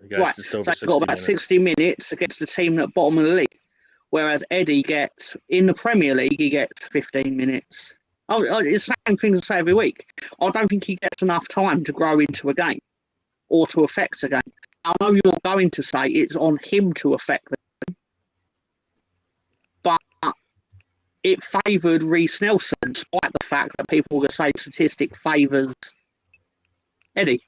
He got about 60 minutes against the team at bottom of the league. Whereas Eddie gets, in the Premier League, he gets 15 minutes. Oh, it's the same thing to say every week. I don't think he gets enough time to grow into a game or to affect a game. I know you're going to say it's on him to affect the game, but it favoured Reece Nelson, despite the fact that people will say statistic favours Eddie.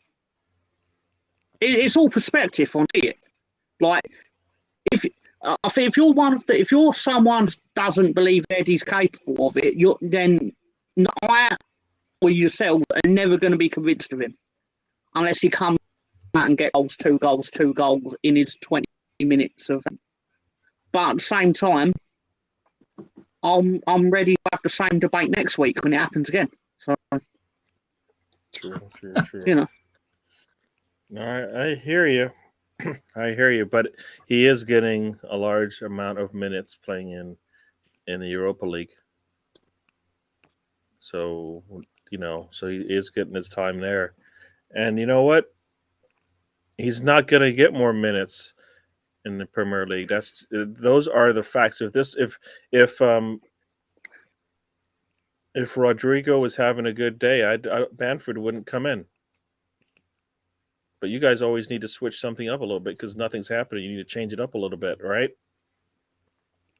It's all perspective on it. Like, I think if you're someone who doesn't believe Eddie's capable of it, then I or yourself are never going to be convinced of him unless he comes out and gets two goals in his 20 minutes of. But at the same time, I'm ready to have the same debate next week when it happens again. So
True.
you know.
I hear you. I hear you, but he is getting a large amount of minutes playing in the Europa League. So so he is getting his time there. And you know what? He's not going to get more minutes in the Premier League. Those are the facts. If if Rodrigo was having a good day, Bamford wouldn't come in. But you guys always need to switch something up a little bit because nothing's happening. You need to change it up a little bit, right?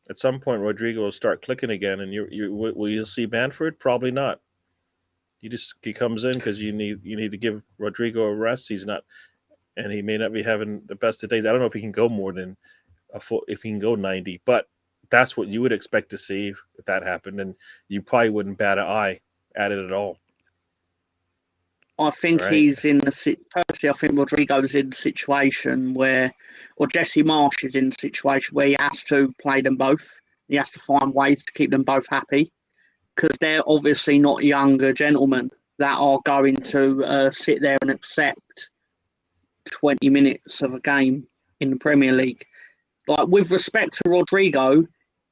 At some point, Rodrigo will start clicking again, and will you see Bamford? Probably not. He comes in because you need to give Rodrigo a rest. He's not, and he may not be having the best of days. I don't know if he can go more than if he can go 90, but that's what you would expect to see if that happened, and you probably wouldn't bat an eye at it at all.
I think
Right.
he's in personally, I think Rodrigo's in the situation where, or Jesse Marsh is in the situation where he has to play them both. He has to find ways to keep them both happy because they're obviously not younger gentlemen that are going to sit there and accept 20 minutes of a game in the Premier League. Like, with respect to Rodrigo,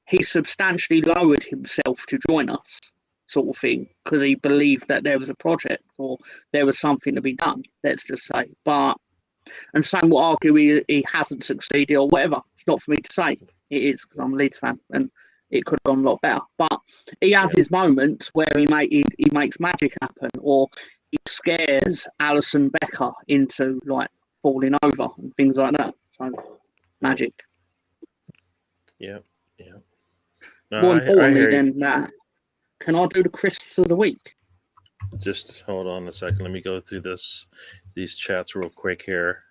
he substantially lowered himself to join us, sort of thing, because he believed that there was a project or there was something to be done, let's just say. And some will argue he hasn't succeeded or whatever. It's not for me to say. It is because I'm a Leeds fan and it could have gone a lot better. But he has his moments where he makes magic happen, or he scares Alisson Becker into like falling over and things like that. So magic.
Yeah. No,
More importantly
I
than that, can I do the crisps of the week?
just hold on a second. Let me go through these chats real quick here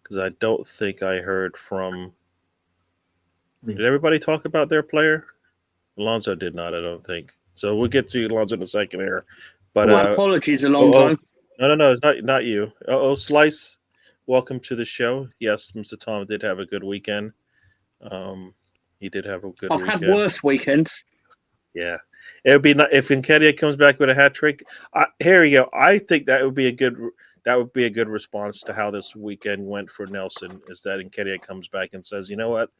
because I don't think I heard from. Did everybody talk about their player? Alonso did not, I don't think. So we'll get to Alonso in a second here. But
My apologies, Alonso.
No, it's not you. Slice, welcome to the show. Yes, Mr. Tom did have a good weekend. He did have a good weekend.
I've had worse weekends.
Yeah. It would be not, if Nketiah comes back with a hat trick. Here you go. I think that would be a good response to how this weekend went for Nelson. Is that Nketiah comes back and says, you know what,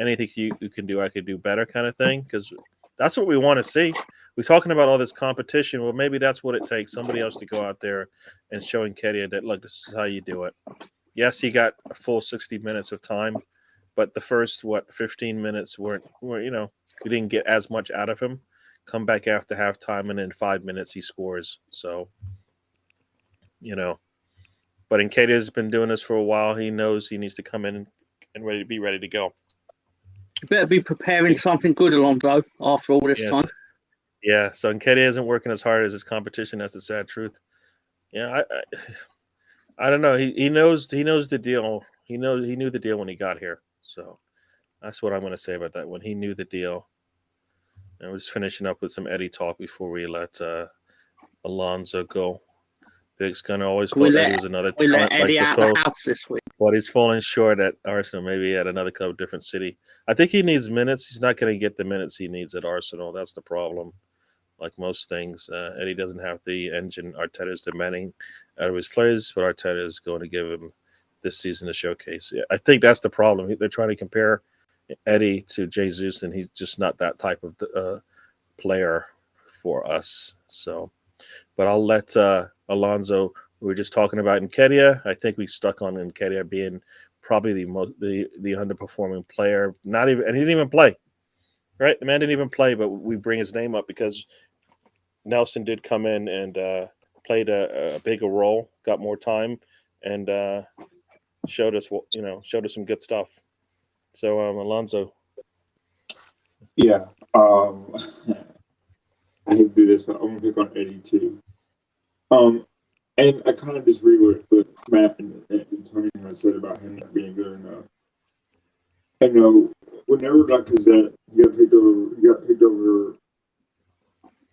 anything you can do, I could do better, kind of thing. Because that's what we want to see. We're talking about all this competition. Well, maybe that's what it takes. Somebody else to go out there and show Nketiah that, look, this is how you do it. Yes, he got a full 60 minutes of time, but the first 15 minutes were we didn't get as much out of him. Come back after halftime, and in 5 minutes he scores. So, but Nketiah's been doing this for a while. He knows he needs to come in and be ready to go.
You better be preparing something good, Alonso, after all this time.
Yeah, so Nketiah isn't working as hard as his competition. That's the sad truth. Yeah, I don't know. He knows the deal. He knew the deal when he got here. So that's what I'm going to say about that one. He knew the deal. And we're just finishing up with some Eddie talk before we let Alonso go. Big's going to always thought Eddie was another talent.
We let Eddie out the house this week.
But he's falling short at Arsenal, maybe at another club, different city. I think he needs minutes. He's not going to get the minutes he needs at Arsenal. That's the problem. Like most things, Eddie doesn't have the engine Arteta is demanding out of his players, but Arteta is going to give him this season a showcase. Yeah, I think that's the problem. They're trying to compare Eddie to Jesus, and he's just not that type of player for us. So, but I'll let Alonso. We were just talking about Nketiah. I think we stuck on Nketiah being probably the underperforming player. Not even, and he didn't even play. Right, the man didn't even play, but we bring his name up because Nelson did come in and played a bigger role, got more time, and showed us some good stuff. So, Alonso.
Yeah. I hate to do this, but I'm going to pick on Eddie too. And I kind of disagree with Matt and Tony said about him not being good enough. I know whenever Lacazette he got picked over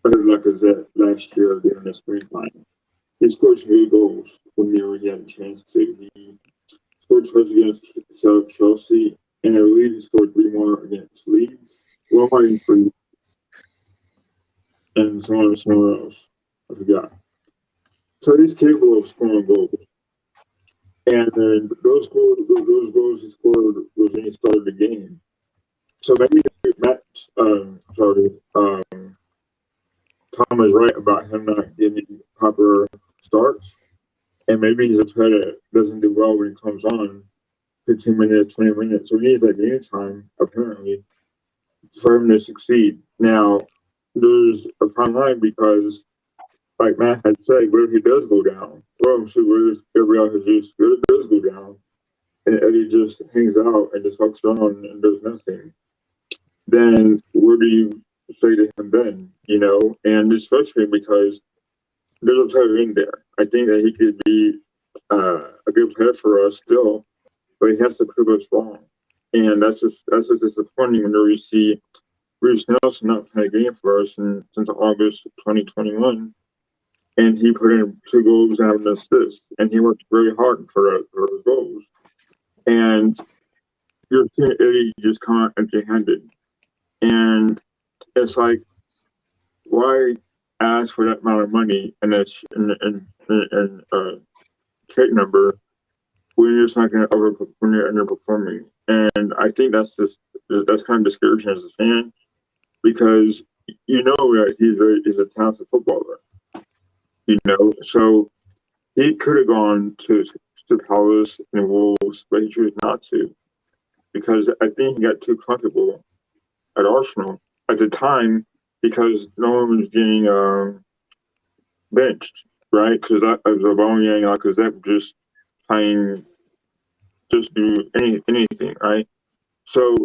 Lacazette last year during the springtime. He scored 3 goals whenever he had a chance to. He scored twice against Chelsea, and I believe he scored 3 more against Leeds. 1 more in 3. And somewhere else. I forgot. So he's capable of scoring goals. And then those goals he scored was when he started the game. So maybe Matt, Tom is right about him not getting proper starts, and maybe he's a player that doesn't do well when he comes on 15 minutes, 20 minutes. So he needs that game time, apparently, for him to succeed. Now, there's a fine line because, like Matt had said, what if he does go down? Well, I'm sure what if Gabriel Jesus does go down and Eddie just hangs out and just walks around and does nothing? Then what do you say to him then? You know, and it's frustrating because there's a player in there. I think that he could be a good player for us still, but he has to prove us wrong. And that's just disappointing whenever you see Bruce Nelson not playing a game for us since August 2021, and he put in 2 goals and an assist, and he worked very hard for his goals. And you're seeing Eddie just come out empty-handed, and it's like, why ask for that amount of money and a trade number when you're just not going to when you're underperforming? And I think that's kind of discouraging as a fan, because you know that he's a talented footballer, you know. So he could have gone to Palace and Wolves, but he chose not to, because I think he got too comfortable at Arsenal at the time, because no one was getting benched, right? Because that was Aubameyang, because that just playing, just do anything, right? So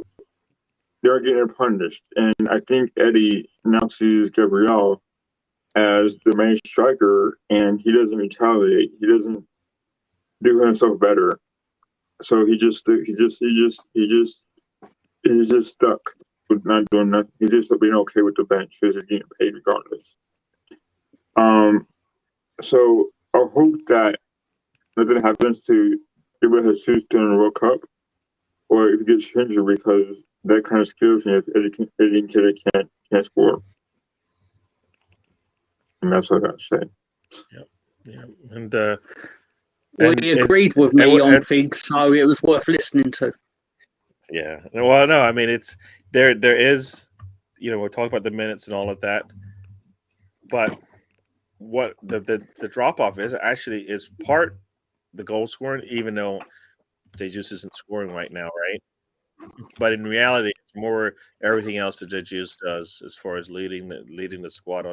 they're getting punished, and I think Eddie now sees Gabriel as the main striker, and he doesn't retaliate. He doesn't do himself better. So he's just stuck with not doing nothing. He's just being okay with the bench because he's getting paid regardless. So I hope that nothing happens to Gabriel Jesus during the World Cup, or if he gets injured, because that kind of scares me if Eddie can't score. And that's what I got to say.
Yeah. And
well, he agreed with me on things, so it was worth listening to.
Yeah. Well, no, I mean, it's there is, you know, we're talking about the minutes and all of that, but what the drop off is actually is part the goal scoring, even though Jesus isn't scoring right now, right? But in reality, it's more everything else that Jesus does as far as leading the squad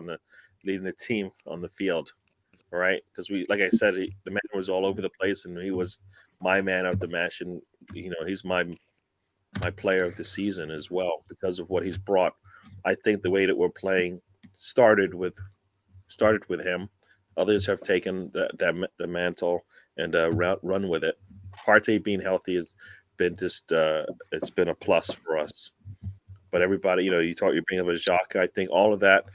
leading the team on the field, right? Because like I said, the man was all over the place, and he was my man of the match, and you know, he's my player of the season as well because of what he's brought. I think the way that we're playing started with him. Others have taken the mantle and run with it. Partey being healthy has been just it's been a plus for us. But everybody, you know, you bring up a Xhaka. I think all of that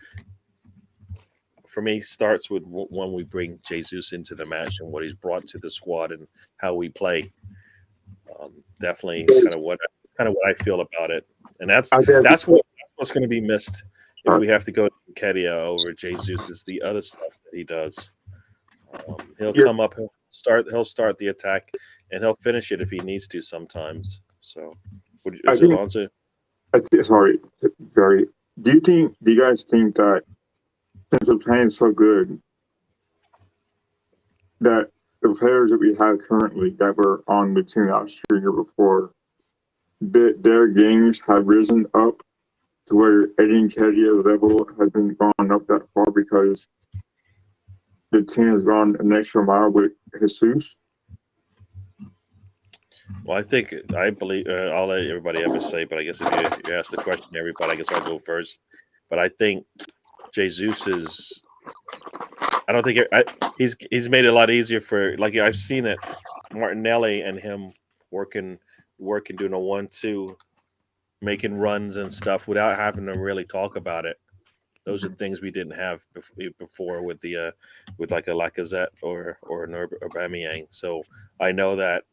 for me starts with when we bring Jesus into the match and what he's brought to the squad and how we play. Definitely, kind of what I feel about it, and that's what's going to be missed if we have to go to Kedia over Jesus. Is the other stuff that he does. He'll come up, he'll start the attack, and he'll finish it if he needs to sometimes. So, Alonso?
Sorry, Gary. Do you guys think that since we're playing so good, that the players that we have currently that were on the team last year before, their games have risen up to where Eddie Nketiah's level has been gone up that far because the team has gone an extra mile with Jesus?
Well, I believe I'll let everybody ever say, but I guess if you ask the question, everybody, I guess I'll go first. But I think Jesus is. I don't think he's made it a lot easier for, like, I've seen it, Martinelli and him working doing a 1-2, making runs and stuff without having to really talk about it. Those are things we didn't have before with like a Lacazette or an Aubameyang. So I know that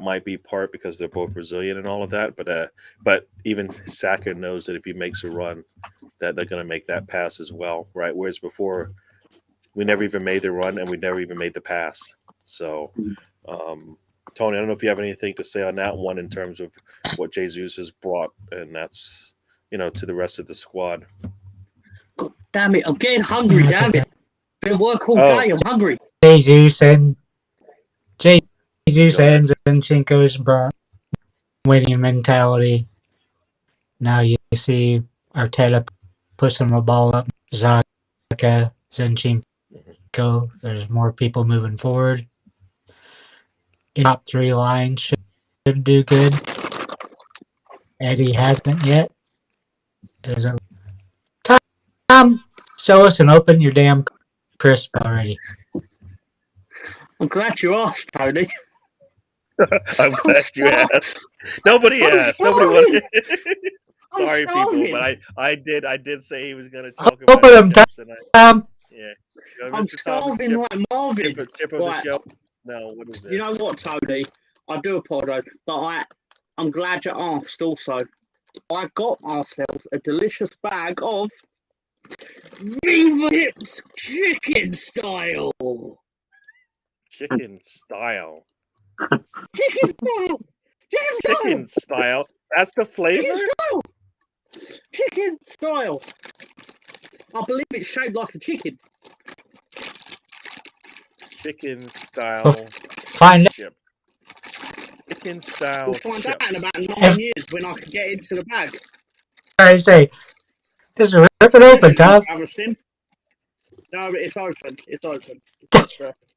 might be part because they're both Brazilian and all of that. But even Saka knows that if he makes a run, that they're going to make that pass as well, right? Whereas before, we never even made the run and we never even made the pass. So Tony, I don't know if you have anything to say on that one in terms of what Jesus has brought, and that's to the rest of the squad.
God damn it! I'm getting hungry.
I
Damn
forgot.
it! Been work all
Oh.
day. I'm hungry.
Jesus and
Go ahead.
Zinchenko's brought winning mentality. Now you see Arteta pushing the ball up. Zaka, Zinchenko. There's more people moving forward. Top three lines should do good. Eddie hasn't yet. Tom, show us and open your damn crisp already.
I'm glad you asked, Tony.
I'm glad you asked. Nobody
I'm
asked. Nobody
starving.
wanted.
I'm
Sorry, people,
starving.
but I did say he was going to talk about
Open them,
chips, and
Tom.
yeah.
I'm
Mr. Thomas,
starving like Marvin.
chip of
Right.
the show. No, what is it?
You know what, Tony? I do apologise, but I'm glad you asked also. I got ourselves a delicious bag of Viva Hips chicken style.
Chicken style.
Chicken style. Chicken style.
Chicken style. That's the flavor?
Chicken style. Chicken style. I believe it's shaped like a chicken.
Chicken style
Find
chip. Chicken style
We'll find
chips.
out in about 9 years when I can get into the bag.
I say, just rip it open, Tom.
Have a sim. No, it's open. It's open.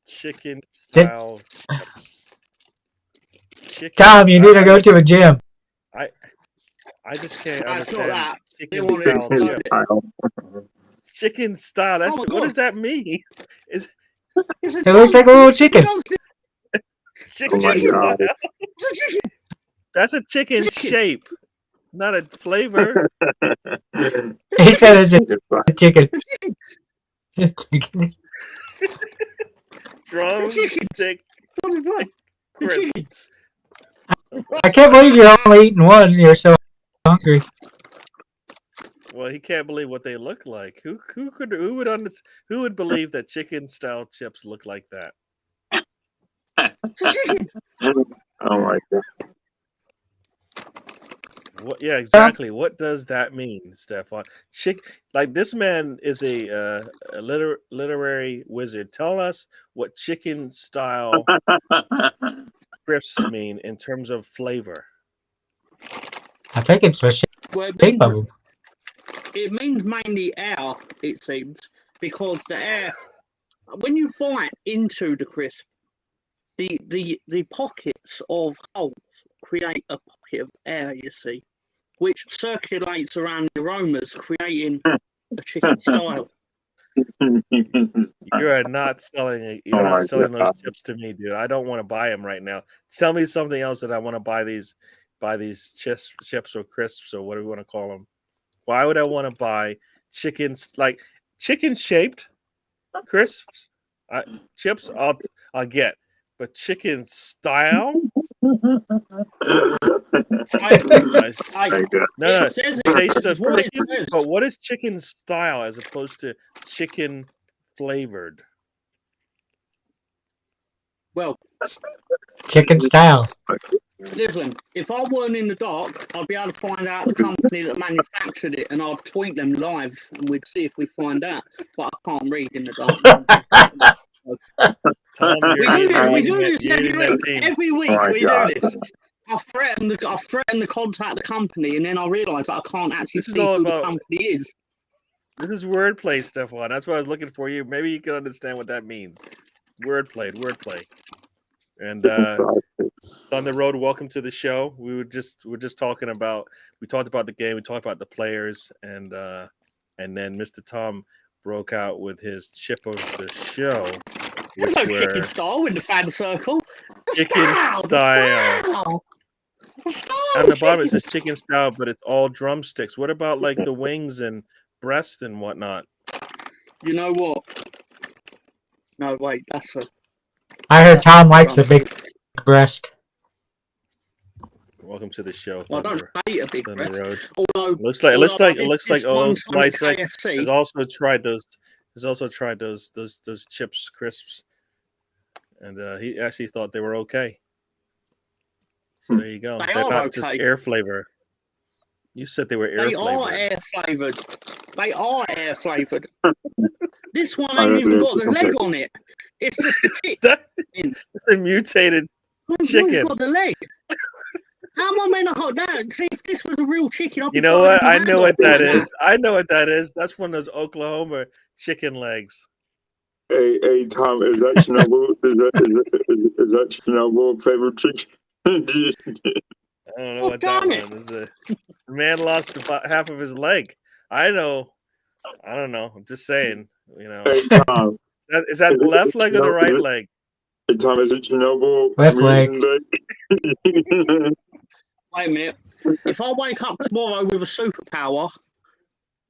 Chicken style chips. Chicken
Tom, you need to go to a gym.
I just can't
That's not
understand
that. They
chicken
want it.
style chips. Chicken style.
Oh my
What
God.
does that mean?
It's
It looks like a little chicken.
Chicken
my
style.
God.
It's a chicken.
That's a chicken shape, not a flavor.
He said it's a
It's like,
chicken.
The
Drumstick
The
crisp.
chickens.
I can't believe you're only eating one. You're so hungry.
Well, he can't believe what they look like. Who would believe that chicken style chips look like that?
It's a chicken.
oh my God.
What? Yeah, exactly. What does that mean, Stefan? Like this man is a literary wizard. Tell us what chicken style crisps mean in terms of flavor.
I think it's the
Well,
shape of them.
it means mainly air, it seems, because the air, when you bite into the crisp, the pockets of holes create a pocket of air, you see, which circulates around the aromas, creating a chicken style.
You are not selling. You're
Oh
not
my
selling those
God.
chips to me, dude. I don't want to buy them right now. Tell me something else that I want to buy these chips or crisps or what do we want to call them? Why would I want to buy chickens like chicken shaped crisps? Chips I'll get, but chicken style? No,
It says it.
taste of
It's what it
chicken,
says.
but what is chicken style as opposed to chicken flavored?
Well,
Chicken style.
listen, if I weren't in the dark, I'd be able to find out the company that manufactured it, and I'd tweet them live, and we'd see if we find out. But I can't read in the dark.
Tom,
We do this every week. Every week
Oh my
we
God.
do this. I threaten to contact the company, and then I realise that I can't actually
This is
see
all
who the
about-
company is.
This is wordplay, Stefan. That's what I was looking for you. Maybe you can understand what that means. Wordplay. And on the road, welcome to the show. We're just talking about. We talked about the game. We talked about the players, and then Mr. Tom broke out with his chip of the show,
There's
which
no
were
chicken style in the fan circle. The
chicken
style.
style.
The style
On the bottom it
chicken.
says chicken style, but it's all drumsticks. What about like the wings and breast and whatnot?
You know what? No, wait, that's a.
I heard Tom likes a big breast.
Welcome to the show.
Well, I don't hate a big
Thunder
breast.
Road.
Although
It looks like
one
Slice X
KFC.
has also tried those. Has also tried those chips crisps, and he actually thought they were okay. So there you go.
They
They're
are
not just
okay.
air flavor. You said they were air
They are
flavored.
air flavored. They are air flavored. This one ain't even got the leg on it. It's just a chick.
It's a mutated chicken.
It's got the leg. How am I meant to hold that? See, if this was a real chicken, I'd be
You know what?
cutting
I
his
know
hand
what
off
that
right now.
is. I know what that is. That's one of those Oklahoma chicken legs.
Hey, Tom, is that Chernobyl? Is that Chernobyl favorite chicken?
I don't know what that
damn it.
one is. The man lost about half of his leg. I know. I don't know. I'm just saying. You know,
Hey, Tom.
is that the left leg or the right leg?
Hey, Tom, is it Chernobyl?
Left leg.
Wait a minute. If I wake up tomorrow with a superpower,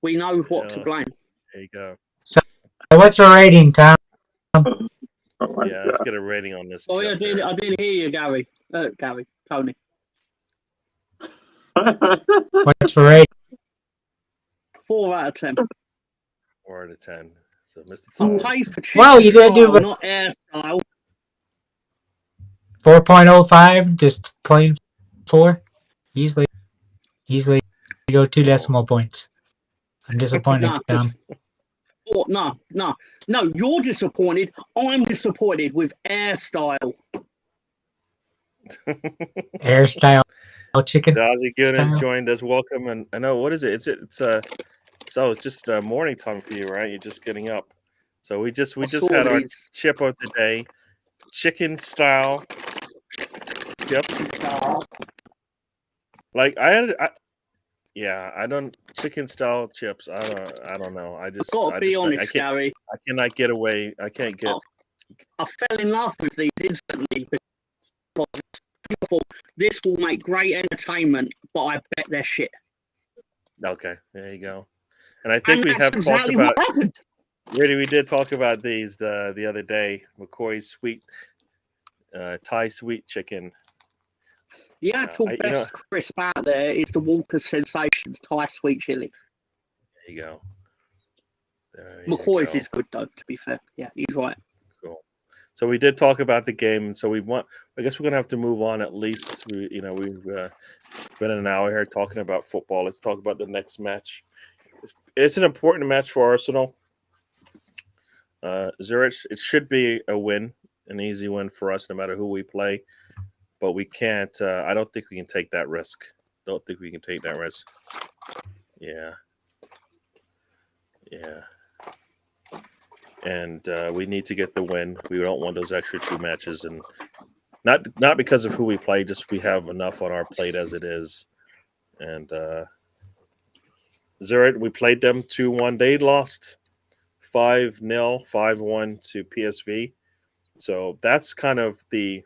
we know what to
Yeah.
blame.
There you go.
So what's your rating, Tom?
Oh my
Yeah, let's
God.
get a rating on this.
Oh, yeah, I did hear you, Gary. Tony.
What's your rating?
4 out of 10.
4 out of 10. So, Mr.
I
Tom.
pay for chicken
Well, you did
style,
do
not air style.
4.05, just plain 4. Easily go 2 decimal points. I'm disappointed,
Nah,
Tom.
No, you're disappointed. I'm disappointed with air style.
Air style chicken.
Dazzy Good
style.
has joined us. Welcome. And I know, what is it? It's just morning time for you, right? You're just getting up. So we just had our chip of the day. Chicken style chips. Like I don't chicken style chips. I don't know. I
Gotta be honest, Gary.
I cannot get away. I can't get.
I fell in love with these instantly because this will make great entertainment, but I bet they're shit.
Okay, there you go. And I think we
that's
have
exactly
talked about.
What happened.
Really, we did talk about these the other day. McCoy's sweet Thai sweet chicken.
The actual best crisp out there is the Walker's Sensations Thai sweet chili.
There you go.
McCoy's is good though, to be fair. Yeah, he's right.
Cool. So we did talk about the game. So I guess we're gonna have to move on at least. We've been an hour here talking about football. Let's talk about the next match. It's an important match for Arsenal. Zurich. It should be a win, an easy win for us, no matter who we play. But we can't. I don't think we can take that risk. Don't think we can take that risk. Yeah. And we need to get the win. We don't want those extra 2 matches, and not because of who we play. Just we have enough on our plate as it is. And Zurich, we played them 2-1. They lost 5-0, 5-1 to PSV. So that's kind of the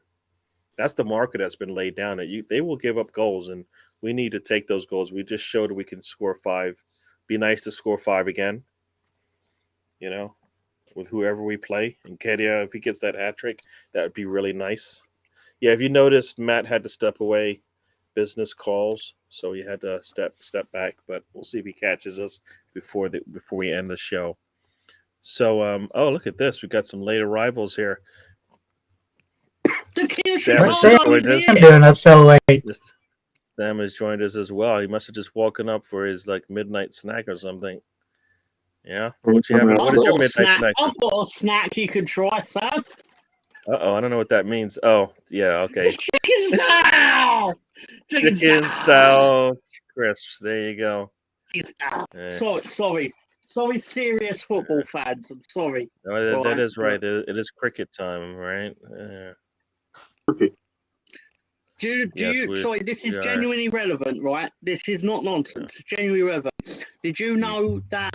market that's been laid down. They will give up goals, and we need to take those goals. We just showed we can score 5. Be nice to score 5 again. With whoever we play. And Kedia, if he gets that hat trick, that would be really nice. Yeah, if you noticed, Matt had to step away, business calls, so he had to step back. But we'll see if he catches us before we end the show. So, look at this. We got some late arrivals here.
The kids
I'm doing up so late.
Sam has joined us as well. He must have just woken up for his midnight snack or something. Yeah. What you having? What is your midnight snack?
I've got a snack you could try, Sam.
I don't know what that means. Oh, yeah, okay.
Chicken style.
Chicken style crisps. There you go.
Sorry, serious football fans. I'm sorry.
No, that is right. It is cricket time, right?
Okay.
Sorry, this is genuinely relevant, right? This is not nonsense. It's genuinely relevant. Did you know that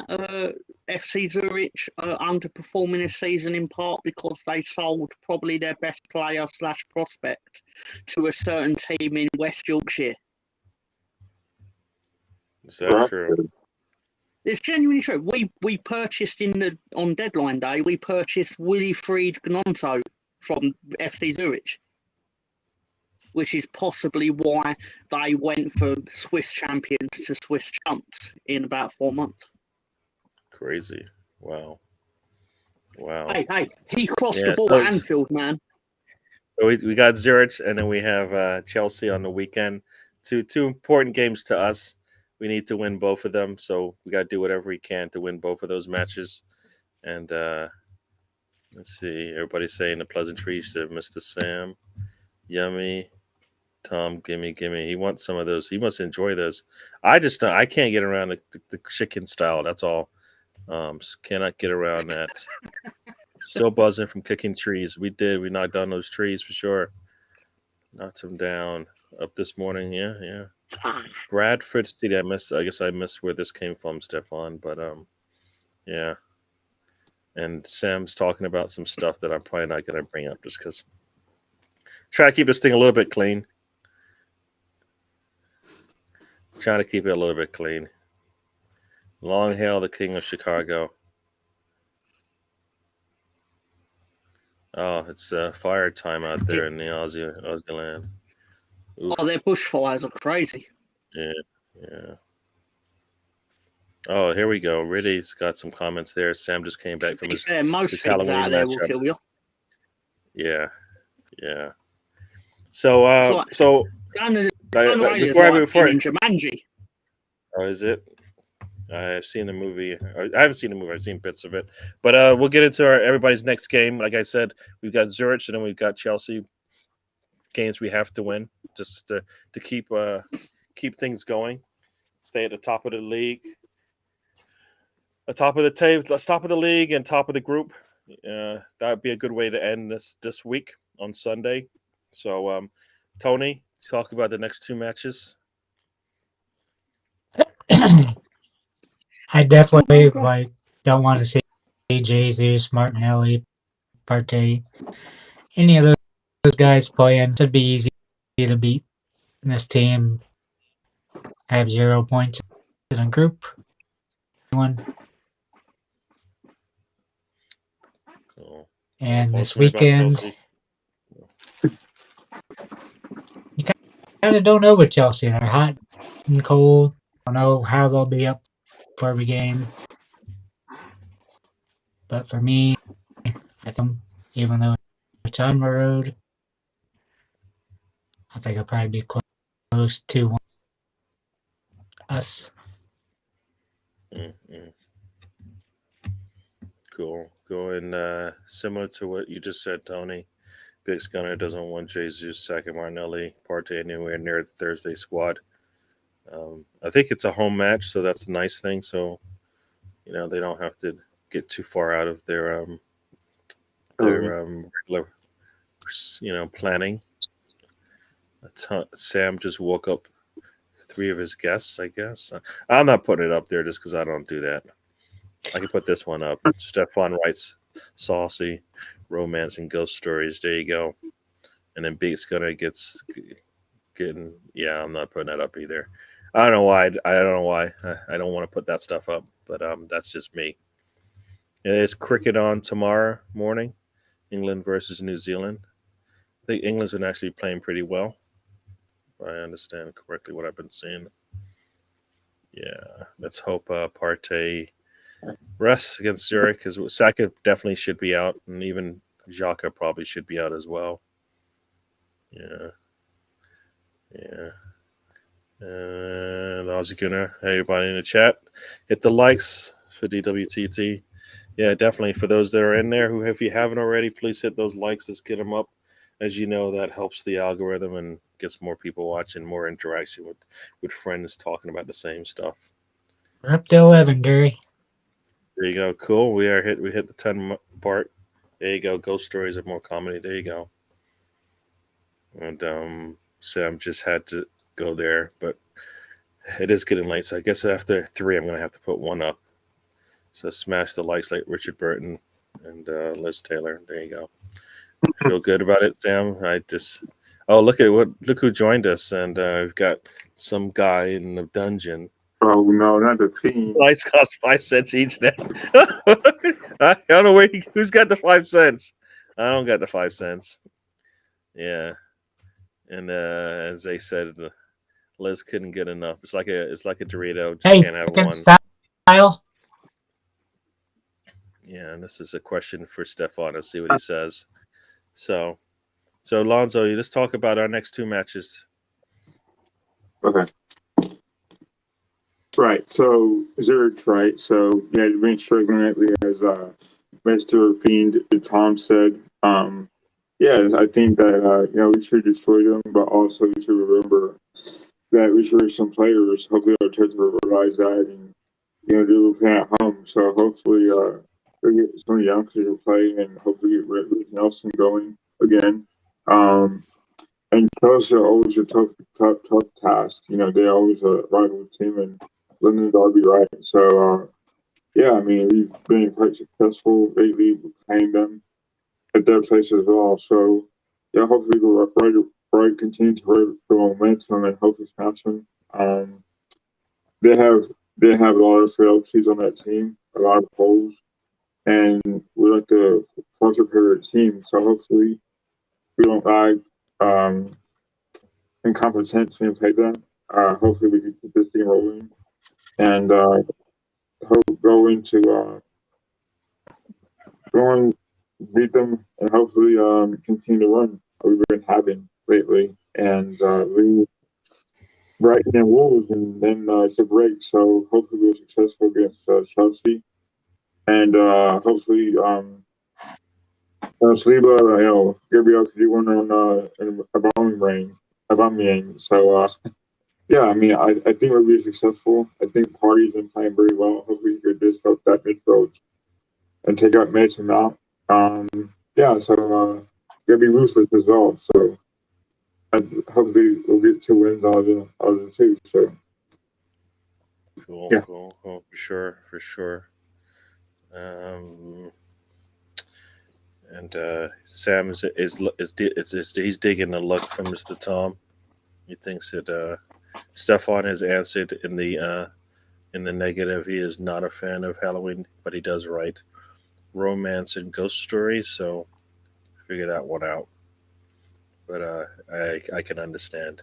FC Zurich are underperforming this season in part because they sold probably their best player / prospect to a certain team in West Yorkshire?
Is that true?
It's genuinely true. We purchased on deadline day. We purchased Wilfried Gnonto from FC Zurich, which is possibly why they went from Swiss champions to Swiss chumps in about 4 months.
Crazy. Wow.
Hey, he crossed the ball at Anfield, man.
We got Zurich, and then we have Chelsea on the weekend. Two important games to us. We need to win both of them, so we got to do whatever we can to win both of those matches. And let's see, everybody's saying the pleasantries to Mr. Sam. Yummy. Tom, gimme. He wants some of those. He must enjoy those. I can't get around the chicken style. That's all. Cannot get around that. Still buzzing from kicking trees. We knocked down those trees for sure. Knocked them down up this morning. Yeah. Bradford City. I guess I missed where this came from, Stefan. But yeah. And Sam's talking about some stuff that I'm probably not going to bring up just because. Try to keep this thing a little bit clean. Trying to keep it a little bit clean. Long hail the King of Chicago. Oh, it's fire time out there in the Aussie land. Oof.
Oh, their bushfires are crazy.
Yeah. Oh, here we go. Riddy's got some comments there. Sam just came back from his
most
Halloween
things out there will
matchup.
kill you.
Yeah. So before
in Jumanji.
Oh, is it? I've seen the movie. I haven't seen the movie. I've seen bits of it. But we'll get into everybody's next game. Like I said, we've got Zurich and then we've got Chelsea. Games we have to win just to keep things going. Stay at the top of the league, the top of the table, top of the league, and top of the group. That would be a good way to end this week on Sunday. So, Tony, talk about the next two matches.
I definitely don't want to see Jesus, Martinelli, Partey, any of those guys playing. Should be easy to beat this team. Have 0 points in a group. Cool. And this weekend, you kind of don't know with Chelsea. They're hot and cold. I don't know how they'll be up for every game. But for me, I think even though it's on the road, I think I'll probably be close to us.
Mm-hmm. Cool. Going similar to what you just said, Tony. Big Gunner doesn't want Jesus, Saka, Martinelli, Partey anywhere near the Thursday squad. I think it's a home match, so that's a nice thing. So, they don't have to get too far out of their regular, planning. Sam just woke up 3 of his guests, I guess. I'm not putting it up there just because I don't do that. I can put this one up. Stefan writes saucy romance and ghost stories. There you go. And then Big Gunner getting. Yeah, I'm not putting that up either. I don't know why. I don't want to put that stuff up, but that's just me. It is cricket on tomorrow morning. England versus New Zealand. I think England's been actually playing pretty well. If I understand correctly what I've been seeing. Yeah, let's hope Partey rests against Zurich because Saka definitely should be out, and even Xhaka probably should be out as well. Yeah. And Aussie Gunner, everybody in the chat, hit the likes for DWTT. Yeah, definitely. For those that are in there, who if you haven't already, please hit those likes. Let's get them up. As you know, that helps the algorithm and gets more people watching, more interaction with friends talking about the same stuff.
We're up to 11, Gary.
There you go. Cool. We hit the 10 part. There you go. Ghost stories are more comedy. There you go. And Sam just had to go there, but it is getting late. So I guess after 3, I'm going to have to put 1 up. So smash the likes like Richard Burton and Liz Taylor. There you go. Feel good about it, Sam. Look who joined us, and we've got some guy in the dungeon.
Oh no, not the team.
Lights cost 5 cents each now. I don't know who's got the 5 cents. I don't got the 5 cents. Yeah, and as they said, Liz couldn't get enough. It's like a Dorito. Just can't have one.
Style.
Yeah, and this is a question for Stefan. Let's see what he says. So, So Alonzo, let's talk about our next two matches.
Okay. Right. So Zurich, right? So yeah, the been struggling lately, as Mr. Fiend Tom said. Yeah, I think that we should destroy them, but also we should remember that we should some players. Hopefully, our teams will realize that, and they were playing at home. So hopefully, we get some youngsters to play, and hopefully get Rick Nelson going again. Um, and Chelsea are always a tough task. They're always a rival team, and London Derby, right? So, yeah, I mean, we've been quite successful lately playing them at their place as well. So, yeah, hopefully we'll continue to ride the momentum and hopefully smash them. They have a lot of frailties on that team, a lot of holes, and we like to foster player team. So hopefully we don't lag. Incompetence when you play them. Hopefully, we can keep this team rolling and go into go and beat them and hopefully continue to run we've been having lately. And we Brighton and Wolves, and then it's a break. So hopefully, we're successful against Chelsea, and hopefully, Saliba, Gabriel could do one on Aubameyang. So. Yeah, I mean, I think we'll be successful. I think Party's been playing very well. Hopefully, he could disrupt that midfield and take out Mason Mount. Yeah, so gonna be ruthless as well. So hopefully, we'll get 2 wins out of the two. So
Cool,
yeah.
cool, for sure. And Sam is he's digging the look from Mr. Tom. He thinks that Stefan has answered in the negative. He is not a fan of Halloween, but he does write romance and ghost stories, so figure that one out. But I can understand.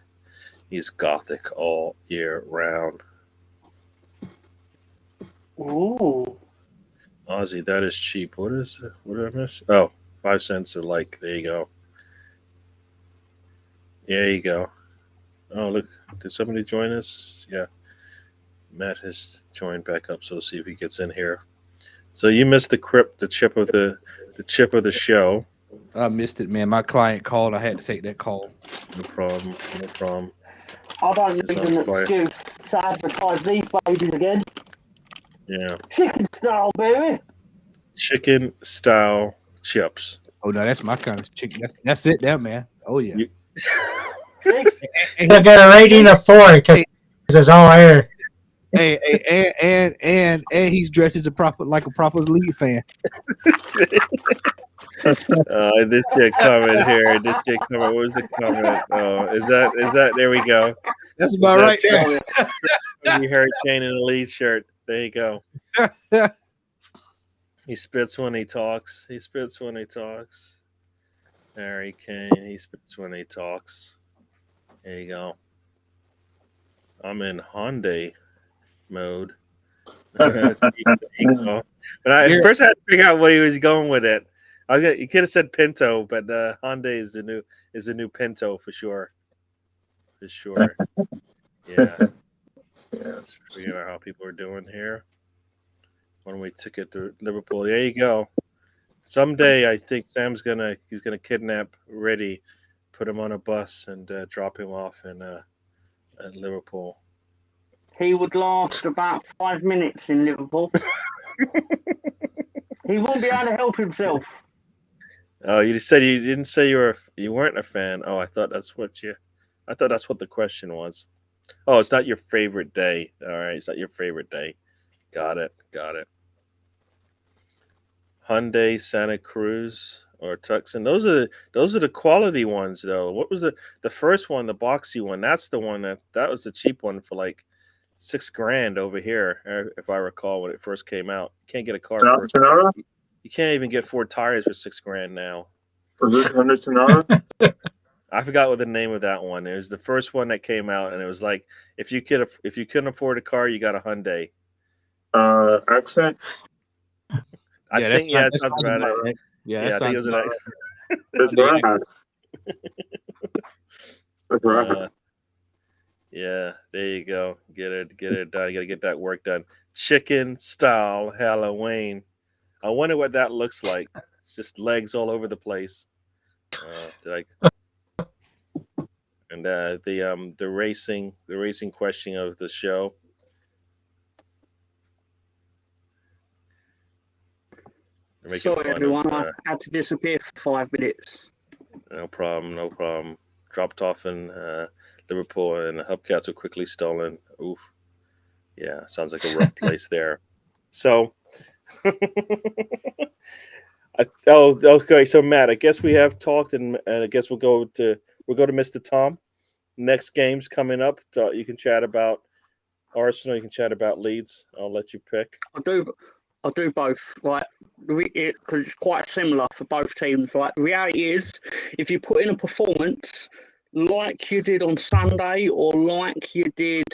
He's gothic all year round.
Ooh.
Ozzy, that is cheap. What did I miss? Oh, 5 cents a like. There you go. There you go. Oh, look. Did somebody join us? Yeah. Matt has joined back up, so let's see if he gets in here. So you missed the chip of the show.
I missed it, man. My client called. I had to take that call.
No problem.
I don't
It's
need
on
an
fire.
excuse to advertise these babies again.
Yeah.
Chicken style, baby.
Chicken style chips.
Oh no, that's my kind of chicken. That's it, there, man. Oh yeah.
You-
They'll get a rating of 4 because it's all air.
and he's dressed as a proper league fan.
This chick comment here. This chick comment. What was the comment? Oh, is that? There we go.
That's about right there.
You Hurricane in a lead shirt. There you go. He spits when he talks. Harry Kane. He spits when he talks. There you go. I'm in Hyundai mode. There you go. But at first I had to figure out where he was going with it. You could have said Pinto, but Hyundai is the new Pinto for sure. For sure. Yeah. Let's figure out how people are doing here. When we took it to Liverpool. There you go. Someday I think Sam's he's gonna kidnap Reddy, put him on a bus and drop him off in at Liverpool.
He would last about 5 minutes in Liverpool. He won't be able to help himself.
Oh, you said you didn't say you weren't a fan. Oh, I thought that's what the question was. Oh, it's not your favorite day. All right, it's not your favorite day. Got it. Hyundai, Santa Cruz, or Tucson. Those are the quality ones though. What was the first one, the boxy one? That's the one that was the cheap one for like $6,000 over here, if I recall when it first came out. You can't get a car for
Sonata?
You can't even get 4 tires for $6,000 now.
Was it Honda Sonata?
I forgot what the name of that one. It was the first one that came out, and it was like if you couldn't afford a car, you got a Hyundai.
Accent?
I think that sounds about it.
right. Yeah,
I think it was an
That's what I had.
Yeah, there you go. Get it done. You gotta get that work done. Chicken style Halloween. I wonder what that looks like. It's just legs all over the place. Did I? And the racing question of the show. They're making
Sorry,
fun
everyone.
of,
I had to disappear for 5 minutes.
no problem, no problem. Dropped off in Liverpool, and the hubcaps were quickly stolen. Oof. Yeah, sounds like a rough place there. So, okay. So Matt, I guess we have talked, and I guess we'll go to Mr. Tom. Next game's coming up. You can chat about Arsenal. You can chat about Leeds. I'll let you pick.
I'll do both, right? Because it's quite similar for both teams, right? The reality is, if you put in a performance like you did on Sunday or like you did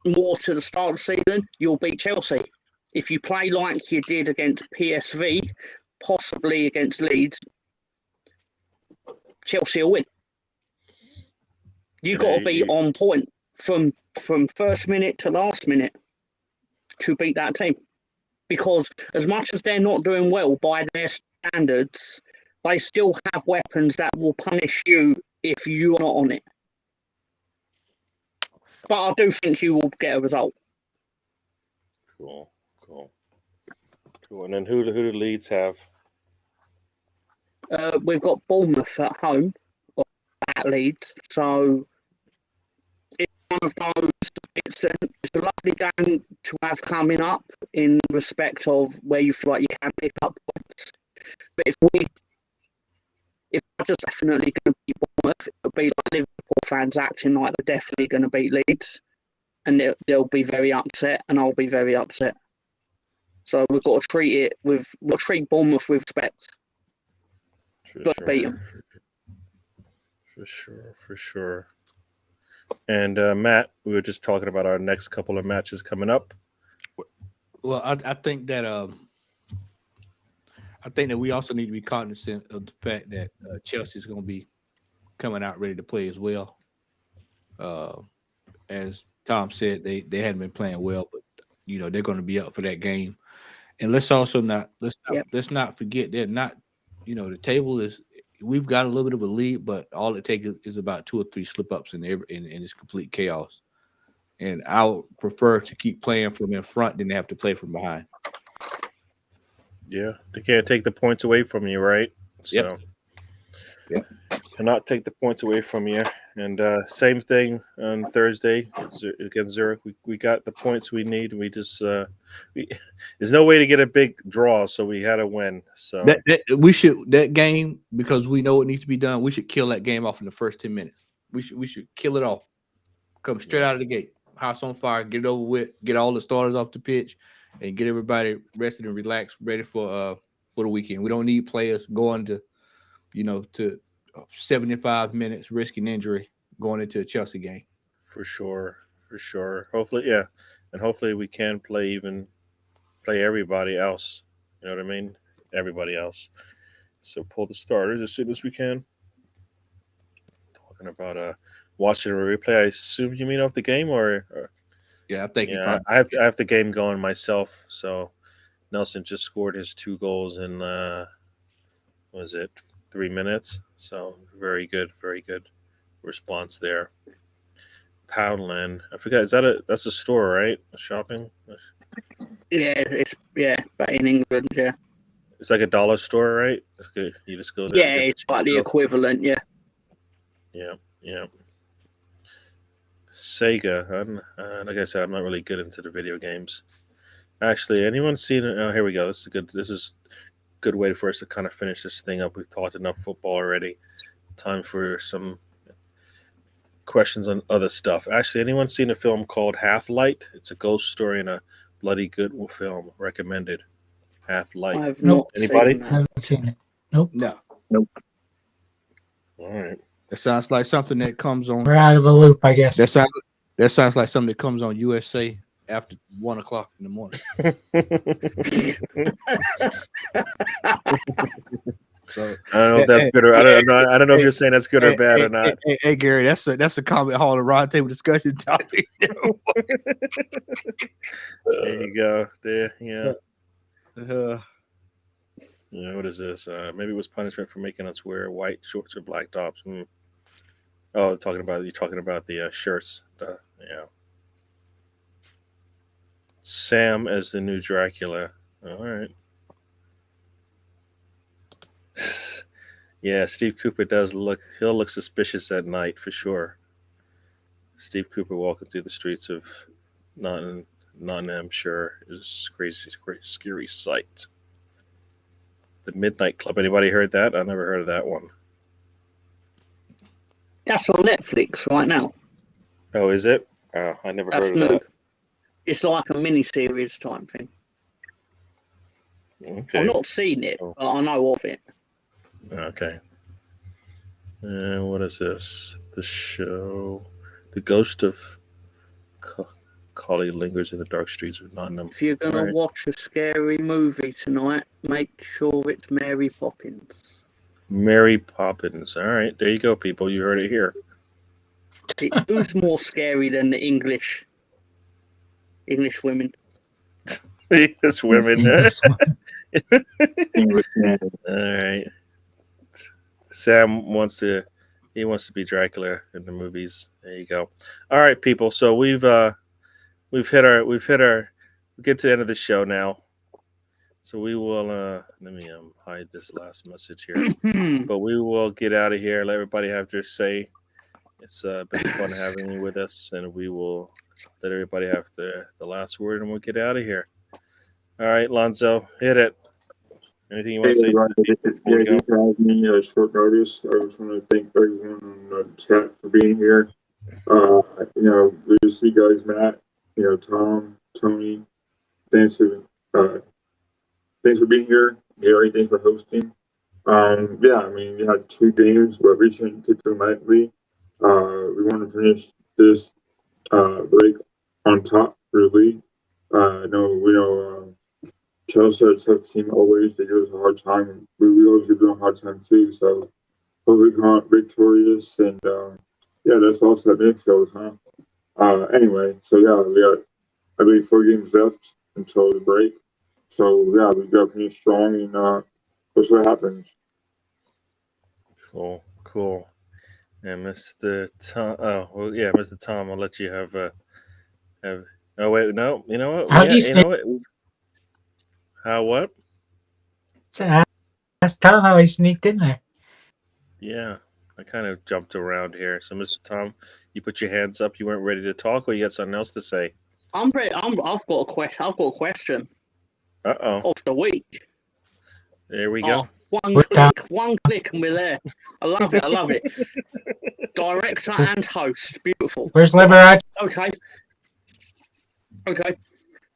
more to the start of the season, you'll beat Chelsea. If you play like you did against PSV, possibly against Leeds, Chelsea will win. You've got to be on point from first minute to last minute to beat that team. Because as much as they're not doing well by their standards, they still have weapons that will punish you if you're not on it. But I do think you will get a result.
Cool. And then who do Leeds have?
We've got Bournemouth at home, or at Leeds. So it's one of those. It's a lovely game to have coming up in respect of where you feel like you can pick up points. But if we're just definitely going to beat Bournemouth, it'll be like Liverpool fans acting like they're definitely going to beat Leeds, and they'll be very upset, and I'll be very upset. So we've got to treat Bournemouth with respect. But beat them.
For sure. And Matt, we were just talking about our next couple of matches coming up.
Well, I think that we also need to be cognizant of the fact that Chelsea is going to be coming out ready to play as well. As Tom said, they hadn't been playing well, but they're going to be up for that game. And let's not forget they're not. The table is. We've got a little bit of a lead, but all it takes is about 2 or 3 slip-ups in this complete chaos. And I would prefer to keep playing from in front than to have to play from behind.
Yeah, they can't take the points away from you, right? So,
yep.
Cannot take the points away from you. And same thing on Thursday against Zurich. We got the points we need. We just there's no way to get a big draw, so we had to win. So
that game, because we know what needs to be done. We should kill that game off in the first 10 minutes. We should kill it off. Come straight out of the gate, house on fire, get it over with, get all the starters off the pitch, and get everybody rested and relaxed, ready for the weekend. We don't need players going to 75 minutes risking injury going into a Chelsea game.
For sure. Hopefully, yeah, and hopefully we can play everybody else. You know what I mean? Everybody else. So pull the starters as soon as we can. Talking about watching a replay. I assume you mean off the game or
yeah, I think.
Yeah, I have the game going myself. So Nelson just scored his 2 goals in 3 minutes. So very good response there. Poundland. I forgot. That's a store, right? A shopping.
Yeah, but in England, yeah.
It's like a dollar store, right? You just go there.
Yeah, it's like the equivalent. Yeah.
Yeah. Sega. Like I said, I'm not really good into the video games. Actually, anyone seen it? Oh, here we go. This is a good way for us to kind of finish this thing up. We've talked enough football already. Time for some questions on other stuff. Actually, anyone seen a film called Half-Light? It's a ghost story and a bloody good film. Recommended. Half-Light.
I have not.
Anybody?
I haven't seen it. Nope.
No.
All right.
It sounds like something that comes on.
We're out of the loop, I guess.
That sounds like something that comes on USA after 1:00 in the morning. So
I don't know if that's good or I don't know. I don't know if you're saying that's good or bad or not.
Hey, Gary, that's a comment hall and round table discussion topic.
There you go. There, yeah. Yeah, what is this? Maybe it was punishment for making us wear white shorts or black tops. Oh, you're talking about the shirts. Yeah. Sam as the new Dracula. All right. Yeah, Steve Cooper he'll look suspicious at night for sure. Steve Cooper walking through the streets of Nottingham, sure, is a crazy, scary sight. The Midnight Club. Anybody heard that? I never heard of that one.
That's on Netflix right now.
Oh, is it? I never
That's
heard of
new.
that.
It's like a mini-series type thing.
Okay.
I've not seen it,
Oh.
but I know of it.
Okay. And what is this? The show, The Ghost of Collie lingers in the dark streets of Nottingham.
If you're gonna watch a scary movie tonight, make sure it's Mary Poppins.
Mary Poppins. All right, there you go, people. You heard it here.
Who's more scary than the English women?
English women.
English
English man.
All right. Sam wants to be Dracula in the movies. There you go. All right, people. So we've hit our we get to the end of the show now. So we will let me hide this last message here. But we will get out of here. Let everybody have their say. It's been fun having you with us, and we will let everybody have the last word, and we'll get out of here. All right, Lonzo, hit it. Anything you want to say?
Thanks for having me at short notice. I just want to thank everyone on the chat for being here. We just see guys, Matt, Tom, Tony. Thanks for being here. Gary, thanks for hosting. We had 2 games, but we shouldn't kick them lightly. We want to finish this break on top for the league. Chelsea are a tough team always. They give us a hard time, and we always give them a hard time too. So hope we come out victorious, and that's also that midfield, huh? Anyway, so yeah, we got I believe 4 games left until the break. So yeah, we got to finish strong, and that's what happens.
Cool. And Mr. Tom. Mr. Tom, I'll let you have. Oh wait, no. You know what?
How do you
You know what? How what?
Ask Tom how he sneaked in there.
Yeah, I kind of jumped around here. So, Mr. Tom, you put your hands up. You weren't ready to talk, or you got something else to say?
I'm ready. I've got a question. I've got a question
Uh-oh.
of the week.
There we go.
One click, and we're there. I love it. Director and host, beautiful.
Where's Liberace?
Okay.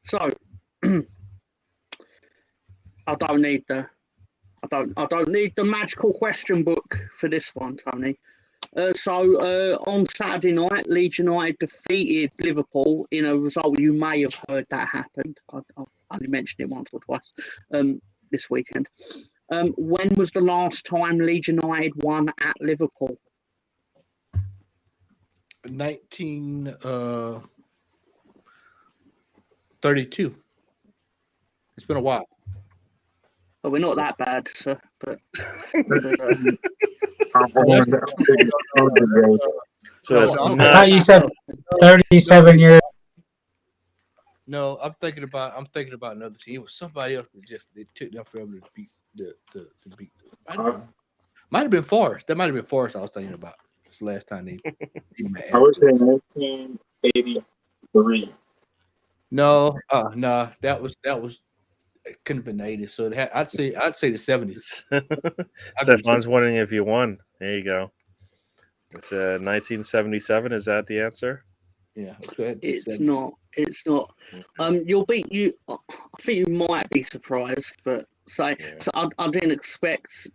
So, I don't need the magical question book for this one, Tony. On Saturday night, Leeds United defeated Liverpool in a result you may have heard that happened. I've only mentioned it once or twice this weekend. When was the last time Leeds United won at Liverpool?
1932. It's been a while.
Well, we're not that bad, sir. But
So
No,
I thought you said 37 years.
No, I'm thinking about another team. It was somebody else that it took them forever to beat the beat. Might have been Forrest. That might have been Forrest I was thinking about. It's the last time they
I would say 1983.
No, that was it couldn't have been the 80s. So I'd say the 70s.
Stefan's wondering if you won. There you go. It's 1977. Is that the answer?
Yeah,
it's not. You'll be you. I think you might be surprised, but I didn't expect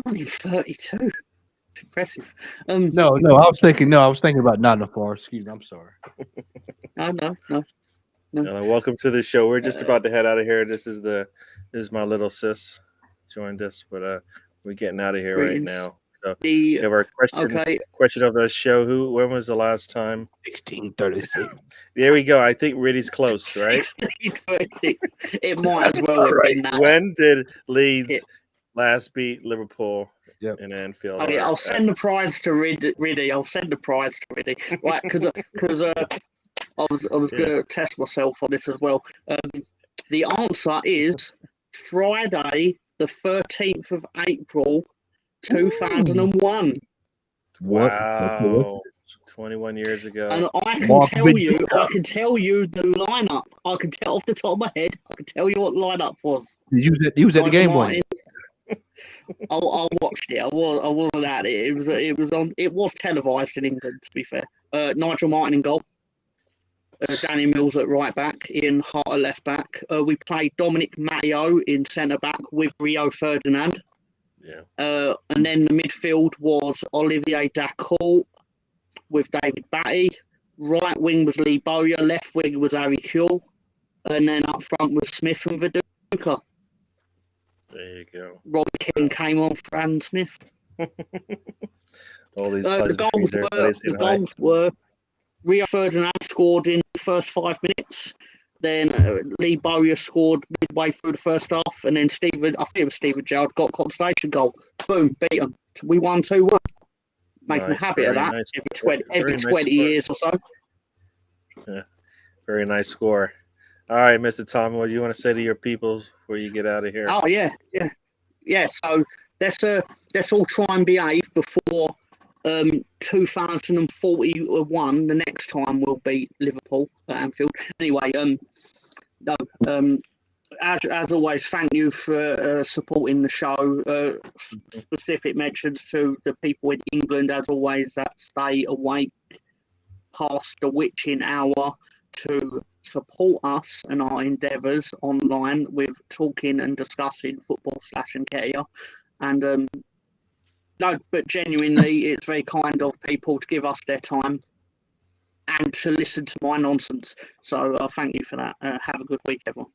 1932. It's impressive.
No, I was thinking about Nottingham Forest. Excuse me, I'm sorry.
No.
Welcome to the show. We're just about to head out of here. This is my little sis joined us, but We're getting out of here right
Greetings.
now. So
The
we have our
okay,
question of the show. When was the last time?
1636.
There we go. I think Riddy's close, right?
1636. It might as well have been that.
When did Leeds
It-
last beat Liverpool
Yep.
in Anfield?
Okay, I'll send the prize to Riddy. I'll send the prize to Riddy. Right, because I was going to test myself on this as well. The answer is Friday, the 13th of April, 2001.
What?
Wow. 21 years ago.
And I can
Mark
tell you,
Viduka.
I can tell you the lineup. I can tell off the top of my head. I can tell you what the lineup was.
You was at the
Nigel
game,
Martin.
wasn't
I watched it. I wasn't at it. It was on. It was televised in England. To be fair, Nigel Martin in goal. Danny Mills at right back, Ian Hart at left back. We played Dominic Matteo in centre back with Rio Ferdinand.
Yeah.
And then the midfield was Olivier Dacourt with David Batty. Right wing was Lee Bowyer. Left wing was Harry Kuehl. And then up front was Smith and Viduka.
There you go.
Rob King came on for Alan Smith.
All these
The goals were Rio Ferdinand scored in the first 5 minutes. Then Lee Bowyer scored midway through the first half, and then I think it was Stephen Gerrard got a consolation goal. Boom, beat them. We won 2-1. Making a habit of that every 20 years or so.
Yeah, very nice score. All right, Mr. Tom, what do you want to say to your people before you get out of here?
Oh yeah. So let's all try and behave before 2041. The next time we'll beat Liverpool at Anfield. Anyway, as always, thank you for supporting the show. Specific mentions to the people in England, as always, that stay awake past the witching hour to support us and our endeavours online with talking and discussing football/Nketiah. And no, but genuinely, it's very kind of people to give us their time and to listen to my nonsense. So thank you for that. Have a good week, everyone.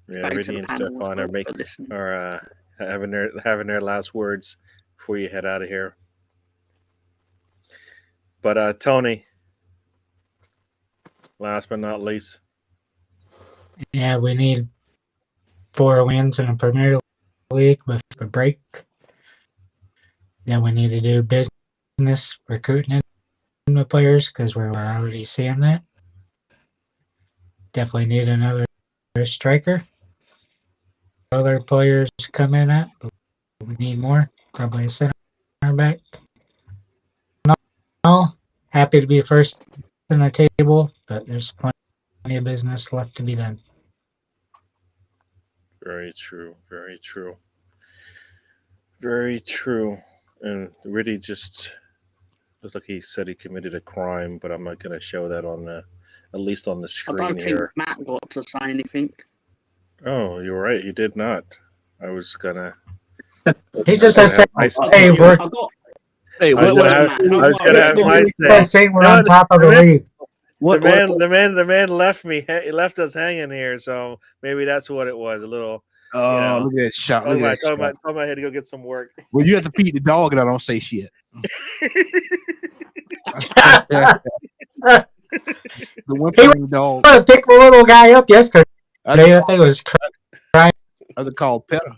Yeah, Riddy and Stefan are having their last words before you head out of here. But Tony, last but not least.
Yeah, we need 4 wins in the Premier League with a break. Then we need to do business recruiting the players because we're already seeing that. Definitely need another striker. Other players come in at, but we need more. Probably a center back. All happy to be first in the table, but there's plenty of business left to be done.
Very true. Very true. Very true. And Riddy just looks like he said he committed a crime, but I'm not going to show that on at least on the screen
I don't
here.
think Matt got to say anything.
Oh, you're right. He did not. I was gonna.
He's just gonna say, "Hey, we're."
Hey,
I was gonna have my say.
We're on top of the league.
The man left me. He left us hanging here, so maybe that's what it was. A little.
Oh, look at that shot! Look at that shot!
Told my head to go get some work.
Well, you have to feed the dog, and I don't say shit. The one thing dog.
I picked the little guy up yesterday. I think it was crying.
Other called Petter.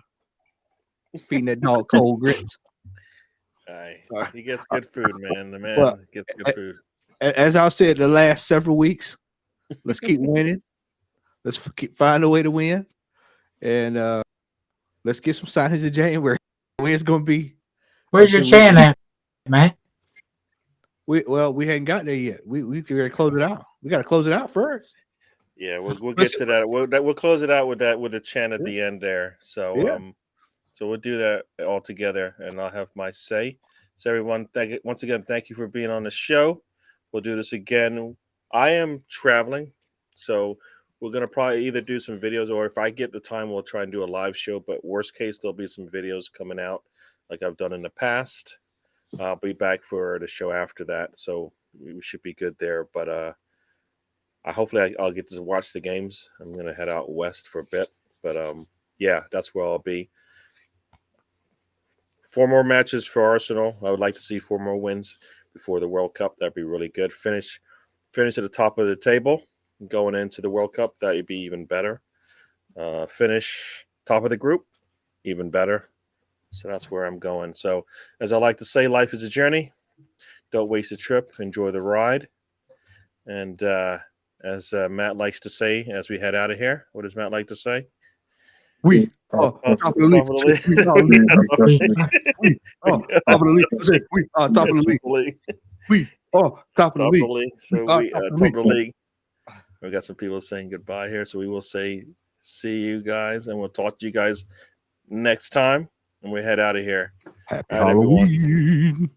Feeding that dog cold grits.
He gets good food, man. The man gets good food.
As I said the last several weeks, let's keep winning. Let's find a way to win. And let's get some signings in January. When it's going to be.
Where's your chant at, man?
We hadn't got there yet. We got to close it out. We got to close it out first.
Yeah, we'll get to that. We'll close it out with the chant at the end there. So so we'll do that all together, and I'll have my say. So everyone, once again, thank you for being on the show. We'll do this again. I am traveling, so we're gonna probably either do some videos, or if I get the time, we'll try and do a live show. But worst case, there'll be some videos coming out like I've done in the past. I'll be back for the show after that, so we should be good there. But hopefully I'll get to watch the games. I'm gonna head out west for a bit, but yeah, that's where I'll be. 4 more matches for Arsenal. I would like to see 4 more wins before the World Cup. That'd be really good. Finish at the top of the table going into the World Cup. That would be even better. Finish top of the group, even better. So that's where I'm going. So as I like to say, life is a journey. Don't waste a trip. Enjoy the ride. And as Matt likes to say, as we head out of here, what does Matt like to say?
We
Top
top of the league. We top of the league. I said, we are top of the league. We are top of the league.
So we
top
top
of the
of the league. We got some people saying goodbye here, so we will say see you guys, and we'll talk to you guys next time. And we head out of here.
Happy
All right, everyone.
Halloween.